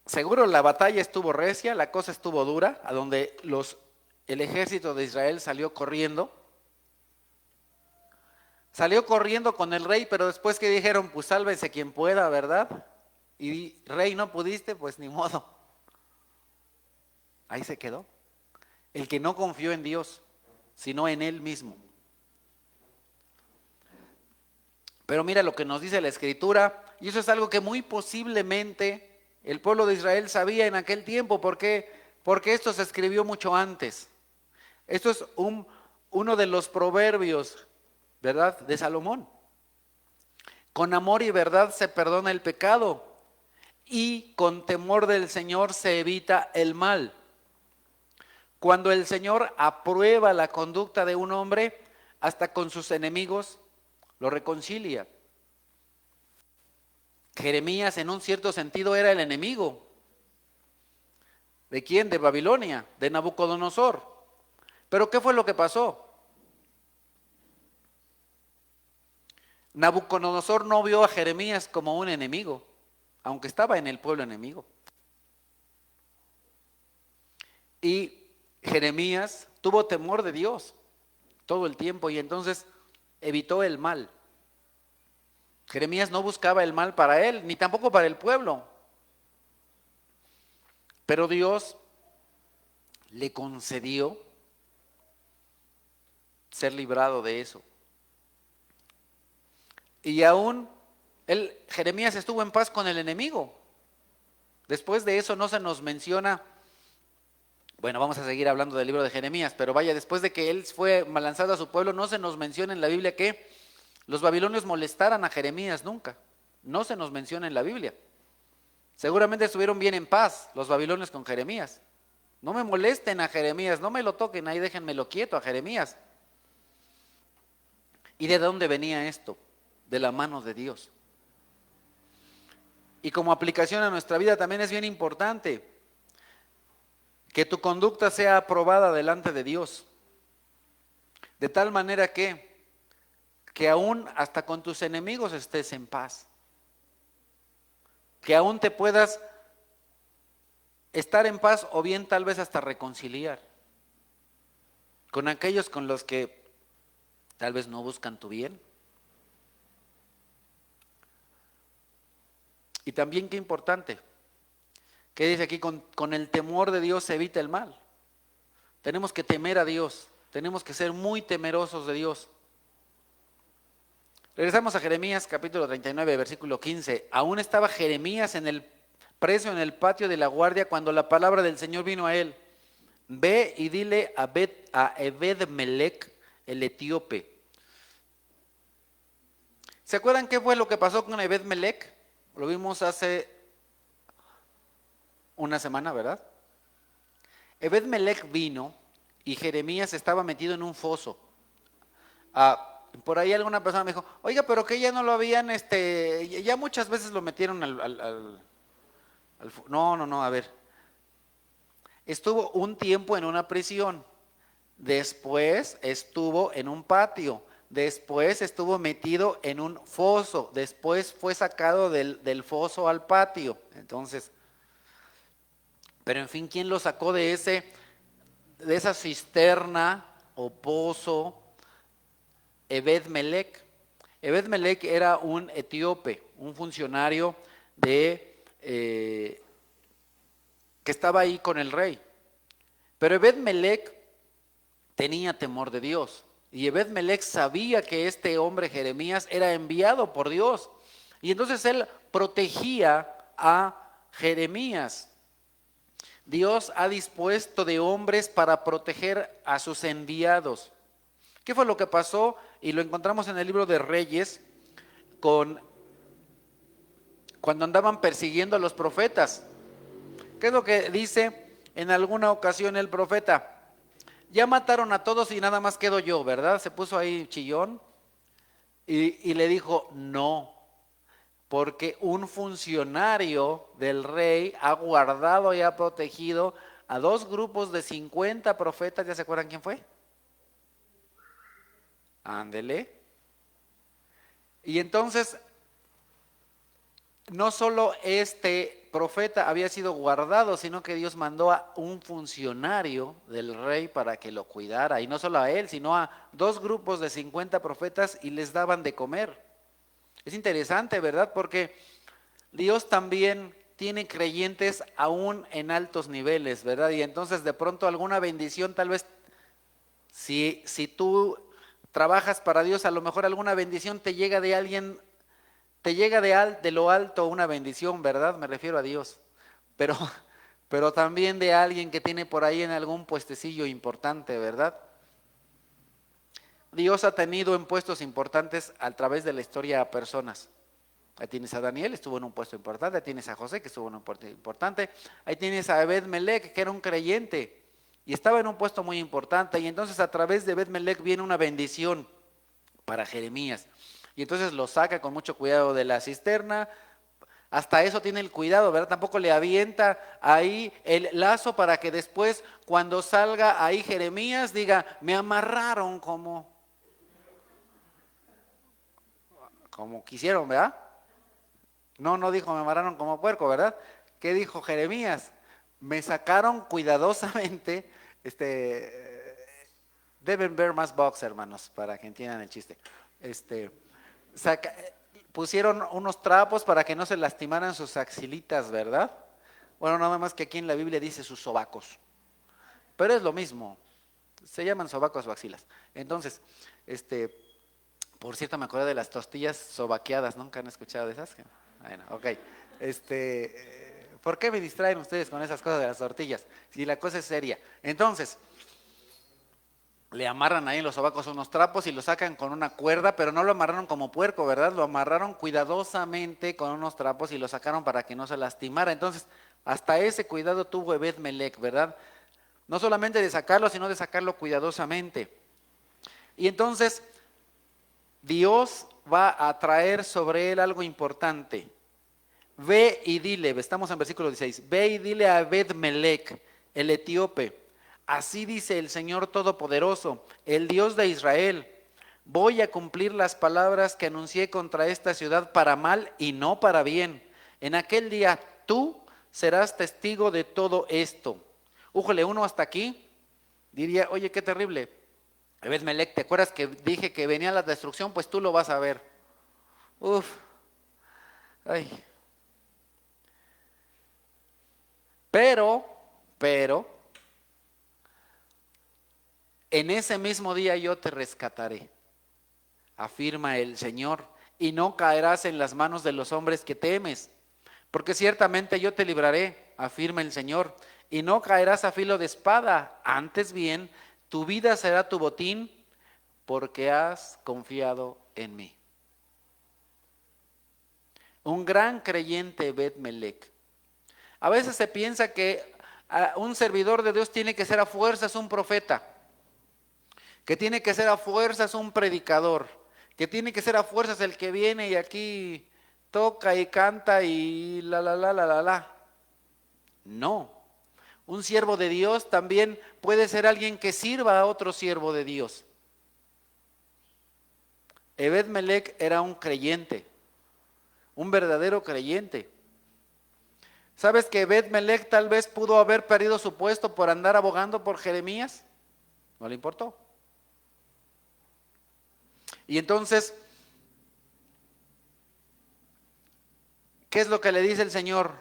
seguro la batalla estuvo recia, la cosa estuvo dura, a donde el ejército de Israel salió corriendo. Salió corriendo con el rey, pero después que dijeron, pues sálvese quien pueda, ¿verdad? Y rey, no pudiste, pues ni modo. Ahí se quedó. El que no confió en Dios, sino en él mismo. Pero mira lo que nos dice la Escritura, y eso es algo que muy posiblemente el pueblo de Israel sabía en aquel tiempo. ¿Por qué? Porque esto se escribió mucho antes. Esto es uno de los proverbios, ¿verdad?, de Salomón. Con amor y verdad se perdona el pecado, y con temor del Señor se evita el mal. Cuando el Señor aprueba la conducta de un hombre, hasta con sus enemigos lo reconcilia. Jeremías, en un cierto sentido, era el enemigo. ¿De quién? De Babilonia, de Nabucodonosor. Pero ¿qué fue lo que pasó? Nabucodonosor no vio a Jeremías como un enemigo, aunque estaba en el pueblo enemigo. Y Jeremías tuvo temor de Dios todo el tiempo y entonces evitó el mal. Jeremías no buscaba el mal para él, ni tampoco para el pueblo. Pero Dios le concedió ser librado de eso. Y aún Jeremías estuvo en paz con el enemigo. Después de eso no se nos menciona, bueno, vamos a seguir hablando del libro de Jeremías, pero vaya, después de que él fue lanzado a su pueblo, no se nos menciona en la Biblia que los babilonios molestaran a Jeremías nunca. No se nos menciona en la Biblia. Seguramente estuvieron bien en paz los babilonios con Jeremías. No me molesten a Jeremías, no me lo toquen ahí, déjenmelo quieto a Jeremías. ¿Y de dónde venía esto? De la mano de Dios. Y como aplicación a nuestra vida también es bien importante que tu conducta sea aprobada delante de Dios. De tal manera que aún hasta con tus enemigos estés en paz. Que aún te puedas estar en paz o bien tal vez hasta reconciliar con aquellos con los que tal vez no buscan tu bien. Y también qué importante, que dice aquí, con el temor de Dios se evita el mal. Tenemos que temer a Dios, tenemos que ser muy temerosos de Dios. Regresamos a Jeremías capítulo 39, versículo 15. Aún estaba Jeremías preso en el patio de la guardia cuando la palabra del Señor vino a él. Ve y dile a Ebed-Melech, el etíope. ¿Se acuerdan qué fue lo que pasó con Ebed-Melech? Lo vimos hace una semana, ¿verdad? Ebed-Melech vino y Jeremías estaba metido en un foso. Por ahí alguna persona me dijo, oiga, pero que ya no lo habían, ya muchas veces lo metieron No, a ver. Estuvo un tiempo en una prisión, después estuvo en un patio, después estuvo metido en un foso, después fue sacado del foso al patio. Entonces, pero en fin, ¿quién lo sacó de esa cisterna o pozo? Ebed-Melech. Ebed-Melech era un etíope, un funcionario que estaba ahí con el rey. Pero Ebed-Melech tenía temor de Dios. Y Ebed-Melech sabía que este hombre Jeremías era enviado por Dios. Y entonces él protegía a Jeremías. Dios ha dispuesto de hombres para proteger a sus enviados. ¿Qué fue lo que pasó? Y lo encontramos en el libro de Reyes cuando andaban persiguiendo a los profetas. ¿Qué es lo que dice en alguna ocasión el profeta? Ya mataron a todos y nada más quedo yo, ¿verdad? Se puso ahí chillón y le dijo, no, porque un funcionario del rey ha guardado y ha protegido a dos grupos de 50 profetas. ¿Ya se acuerdan quién fue? Ándele. Y entonces, no solo este profeta había sido guardado, sino que Dios mandó a un funcionario del rey para que lo cuidara. Y no solo a él, sino a dos grupos de 50 profetas y les daban de comer. Es interesante, ¿verdad? Porque Dios también tiene creyentes aún en altos niveles, ¿verdad? Y entonces de pronto alguna bendición, tal vez si tú trabajas para Dios, a lo mejor alguna bendición te llega de alguien, te llega de lo alto una bendición, ¿verdad? Me refiero a Dios. Pero, pero también de alguien que tiene por ahí en algún puestecillo importante, ¿verdad? Dios ha tenido en puestos importantes a través de la historia a personas. Ahí tienes a Daniel, estuvo en un puesto importante. Ahí tienes a José, que estuvo en un puesto importante. Ahí tienes a Ebed-Melech, que era un creyente y estaba en un puesto muy importante. Y entonces a través de Ebed-Melech viene una bendición para Jeremías. Y entonces lo saca con mucho cuidado de la cisterna. Hasta eso tiene el cuidado, ¿verdad? Tampoco le avienta ahí el lazo para que después, cuando salga ahí Jeremías, diga, me amarraron como quisieron, ¿verdad? No dijo me amarraron como puerco, ¿verdad? ¿Qué dijo Jeremías? Me sacaron cuidadosamente, deben ver más box, hermanos, para que entiendan el chiste. Saca, pusieron unos trapos para que no se lastimaran sus axilitas, ¿verdad? Bueno, nada más que aquí en la Biblia dice sus sobacos, pero es lo mismo, se llaman sobacos o axilas. Entonces, por cierto, me acuerdo de las tostillas sobaqueadas, ¿nunca han escuchado de esas? Bueno, ok. ¿Por qué me distraen ustedes con esas cosas de las tortillas? Si la cosa es seria. Entonces, le amarran ahí en los sobacos unos trapos y lo sacan con una cuerda, pero no lo amarraron como puerco, ¿verdad? Lo amarraron cuidadosamente con unos trapos y lo sacaron para que no se lastimara. Entonces, hasta ese cuidado tuvo Ebed-Melech, ¿verdad? No solamente de sacarlo, sino de sacarlo cuidadosamente. Y entonces, Dios va a traer sobre él algo importante. Ve y dile, estamos en versículo 16, ve y dile a Ebed-Melech, el etíope, así dice el Señor Todopoderoso, el Dios de Israel, voy a cumplir las palabras que anuncié contra esta ciudad para mal y no para bien. En aquel día tú serás testigo de todo esto. Újole, uno hasta aquí diría, oye, qué terrible. Ebed-Melech, ¿te acuerdas que dije que venía la destrucción? Pues tú lo vas a ver. Uf, ay. Pero, en ese mismo día yo te rescataré, afirma el Señor, y no caerás en las manos de los hombres que temes, porque ciertamente yo te libraré, afirma el Señor, y no caerás a filo de espada, antes bien, tu vida será tu botín, porque has confiado en mí. Un gran creyente, Ebed-Melech. A veces se piensa que un servidor de Dios tiene que ser a fuerzas un profeta, que tiene que ser a fuerzas un predicador, que tiene que ser a fuerzas el que viene y aquí toca y canta y la. No, un siervo de Dios también puede ser alguien que sirva a otro siervo de Dios. Ebed-Melech era un creyente, un verdadero creyente. ¿Sabes que Ebed-Melech tal vez pudo haber perdido su puesto por andar abogando por Jeremías? No le importó. Y entonces, ¿qué es lo que le dice el Señor?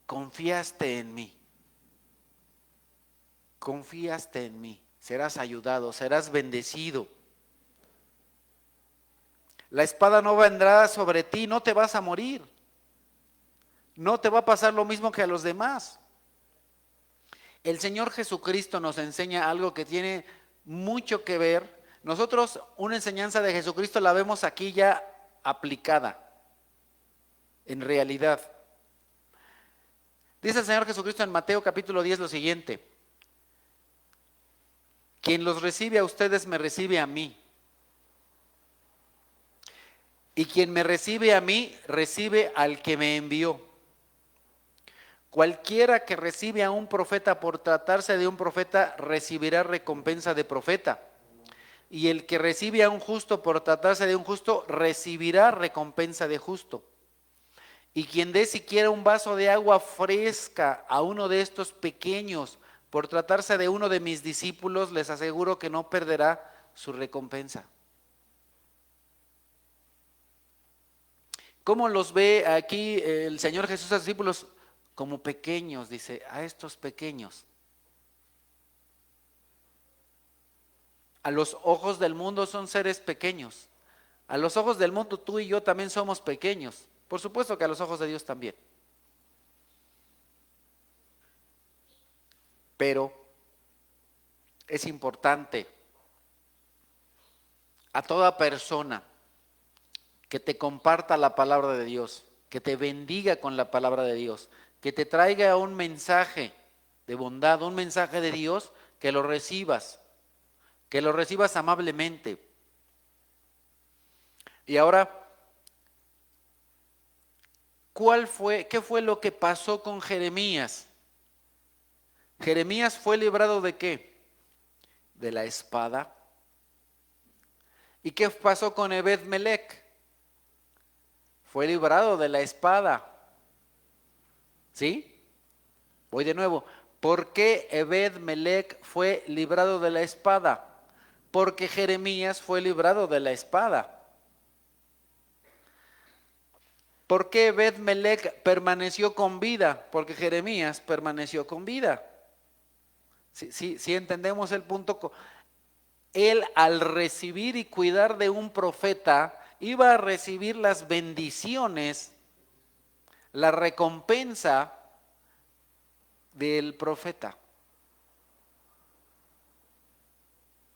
Confiaste en mí. Confiaste en mí. Serás ayudado, serás bendecido. La espada no vendrá sobre ti, no te vas a morir. No te va a pasar lo mismo que a los demás. El Señor Jesucristo nos enseña algo que tiene mucho que ver. Nosotros una enseñanza de Jesucristo la vemos aquí ya aplicada, en realidad. Dice el Señor Jesucristo en Mateo capítulo 10 lo siguiente: quien los recibe a ustedes me recibe a mí. Y quien me recibe a mí, recibe al que me envió. Cualquiera que recibe a un profeta por tratarse de un profeta, recibirá recompensa de profeta. Y el que recibe a un justo por tratarse de un justo, recibirá recompensa de justo. Y quien dé siquiera un vaso de agua fresca a uno de estos pequeños, por tratarse de uno de mis discípulos, les aseguro que no perderá su recompensa. ¿Cómo los ve aquí el Señor Jesús a sus discípulos? Como pequeños, dice, a estos pequeños. A los ojos del mundo son seres pequeños. A los ojos del mundo tú y yo también somos pequeños. Por supuesto que a los ojos de Dios también. Pero es importante a toda persona que te comparta la palabra de Dios, que te bendiga con la palabra de Dios, que te traiga un mensaje de bondad, un mensaje de Dios, que lo recibas amablemente. Y ahora, ¿qué fue lo que pasó con Jeremías? Jeremías fue librado ¿de qué? De la espada. ¿Y qué pasó con Ebed-Melech? Fue librado de la espada. ¿Sí? Voy de nuevo. ¿Por qué Ebed-Melech fue librado de la espada? Porque Jeremías fue librado de la espada. ¿Por qué Ebed-Melech permaneció con vida? Porque Jeremías permaneció con vida. Sí entendemos el punto. Él, al recibir y cuidar de un profeta, iba a recibir las bendiciones, la recompensa del profeta.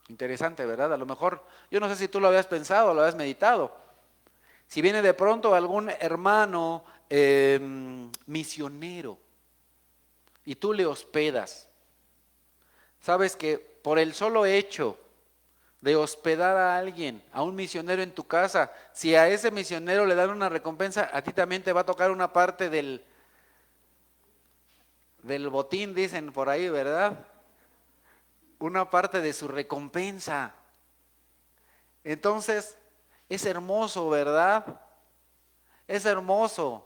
Interesante, ¿verdad? A lo mejor, yo no sé si tú lo habías pensado, lo habías meditado. Si viene de pronto algún hermano misionero y tú le hospedas, sabes que por el solo hecho de hospedar a alguien, a un misionero en tu casa, si a ese misionero le dan una recompensa, a ti también te va a tocar una parte del botín, dicen por ahí, ¿verdad? Una parte de su recompensa. Entonces, es hermoso, ¿verdad? Es hermoso.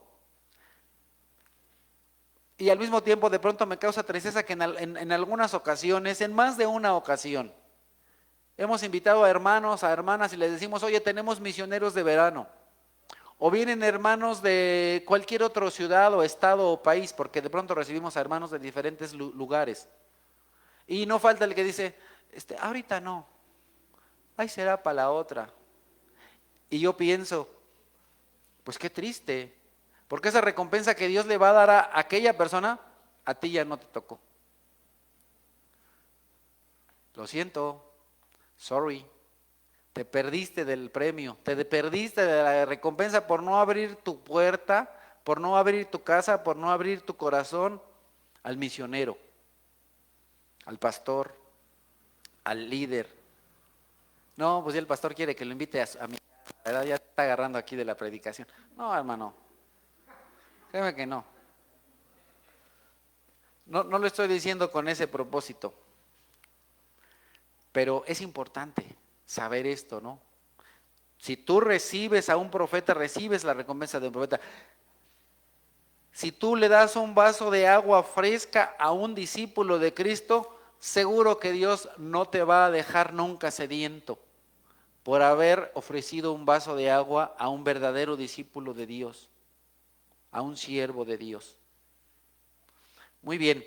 Y al mismo tiempo de pronto me causa tristeza que en algunas ocasiones, en más de una ocasión, hemos invitado a hermanos, a hermanas y les decimos, oye, tenemos misioneros de verano. O vienen hermanos de cualquier otra ciudad o estado o país, porque de pronto recibimos a hermanos de diferentes lugares. Y no falta el que dice, ahorita no, ahí será para la otra. Y yo pienso, pues qué triste, porque esa recompensa que Dios le va a dar a aquella persona, a ti ya no te tocó. Lo siento, sorry, te perdiste del premio, te perdiste de la recompensa por no abrir tu puerta, por no abrir tu casa, por no abrir tu corazón al misionero, al pastor, al líder. No, pues ya el pastor quiere que lo invite a mi casa, ¿verdad? Ya está agarrando aquí de la predicación. No, hermano, créeme que no. No lo estoy diciendo con ese propósito, pero es importante saber esto, ¿no? Si tú recibes a un profeta, recibes la recompensa de un profeta. Si tú le das un vaso de agua fresca a un discípulo de Cristo, seguro que Dios no te va a dejar nunca sediento por haber ofrecido un vaso de agua a un verdadero discípulo de Dios, a un siervo de Dios. Muy bien.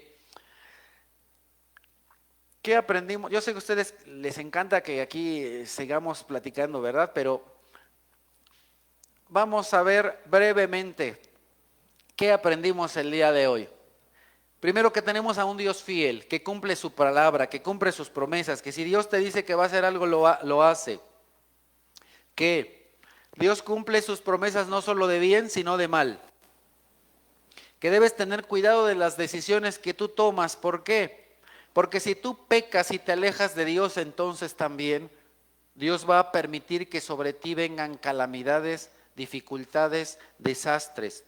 ¿Qué aprendimos? Yo sé que a ustedes les encanta que aquí sigamos platicando, ¿verdad? Pero vamos a ver brevemente qué aprendimos el día de hoy. Primero, que tenemos a un Dios fiel, que cumple su palabra, que cumple sus promesas, que si Dios te dice que va a hacer algo, lo hace. Que Dios cumple sus promesas no solo de bien, sino de mal. Que debes tener cuidado de las decisiones que tú tomas. ¿Por qué? Porque si tú pecas y te alejas de Dios, entonces también Dios va a permitir que sobre ti vengan calamidades dificultades, desastres.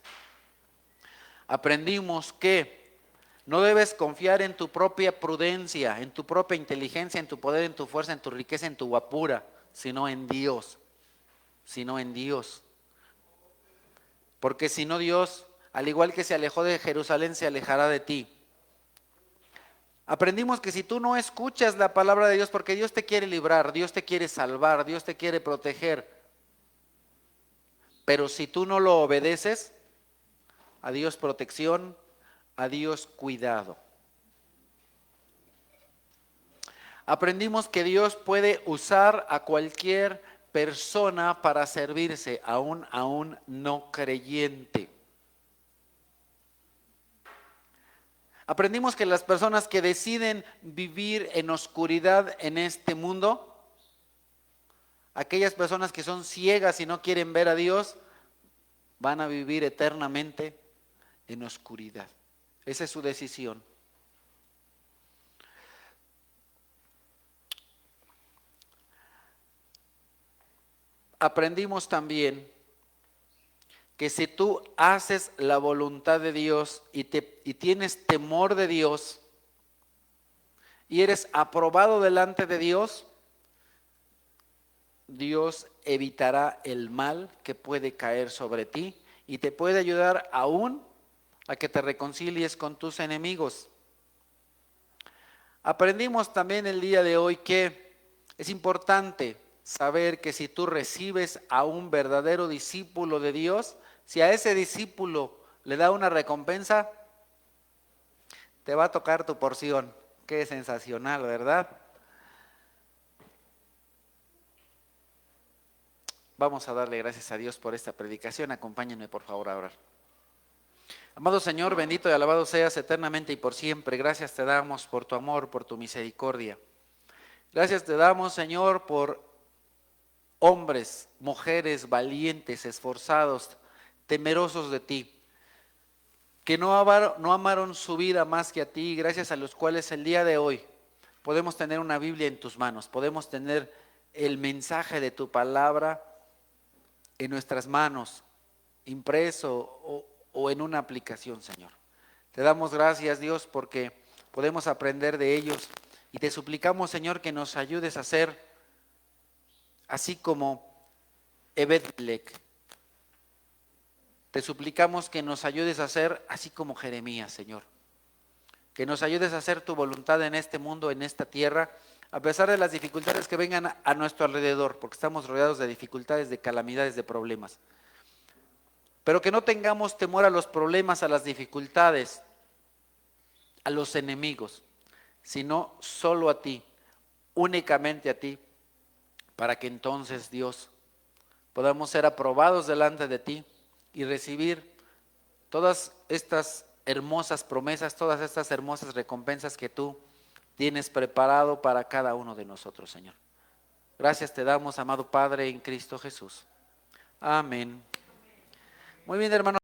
Aprendimos que no debes confiar en tu propia prudencia, en tu propia inteligencia, en tu poder, en tu fuerza, en tu riqueza, en tu guapura, sino en Dios, Porque si no, Dios, al igual que se alejó de Jerusalén, se alejará de ti. Aprendimos que si tú no escuchas la palabra de Dios, porque Dios te quiere librar, Dios te quiere salvar, Dios te quiere proteger, pero si tú no lo obedeces, adiós protección, adiós cuidado. Aprendimos que Dios puede usar a cualquier persona para servirse, aún a un no creyente. Aprendimos que las personas que deciden vivir en oscuridad en este mundo, aquellas personas que son ciegas y no quieren ver a Dios, van a vivir eternamente en oscuridad. Esa es su decisión. Aprendimos también que si tú haces la voluntad de Dios y tienes temor de Dios y eres aprobado delante de Dios, Dios evitará el mal que puede caer sobre ti y te puede ayudar aún a que te reconcilies con tus enemigos. Aprendimos también el día de hoy que es importante saber que si tú recibes a un verdadero discípulo de Dios, si a ese discípulo le da una recompensa, te va a tocar tu porción. Qué sensacional, ¿verdad? Vamos a darle gracias a Dios por esta predicación. Acompáñenme por favor a orar. Amado Señor, bendito y alabado seas eternamente y por siempre. Gracias te damos por tu amor, por tu misericordia. Gracias te damos, Señor, por hombres, mujeres valientes, esforzados, temerosos de ti, que no amaron su vida más que a ti, gracias a los cuales el día de hoy podemos tener una Biblia en tus manos, podemos tener el mensaje de tu palabra en nuestras manos, impreso o en una aplicación, Señor. Te damos gracias, Dios, porque podemos aprender de ellos y te suplicamos, Señor, que nos ayudes a ser así como Ebed-Melech. Te suplicamos que nos ayudes a ser así como Jeremías, Señor. Que nos ayudes a hacer tu voluntad en este mundo, en esta tierra, a pesar de las dificultades que vengan a nuestro alrededor, porque estamos rodeados de dificultades, de calamidades, de problemas. Pero que no tengamos temor a los problemas, a las dificultades, a los enemigos, sino solo a ti, únicamente a ti, para que entonces, Dios, podamos ser aprobados delante de ti y recibir todas estas hermosas promesas, todas estas hermosas recompensas que tú tienes preparado para cada uno de nosotros, Señor. Gracias te damos, amado Padre, en Cristo Jesús. Amén. Muy bien, hermanos.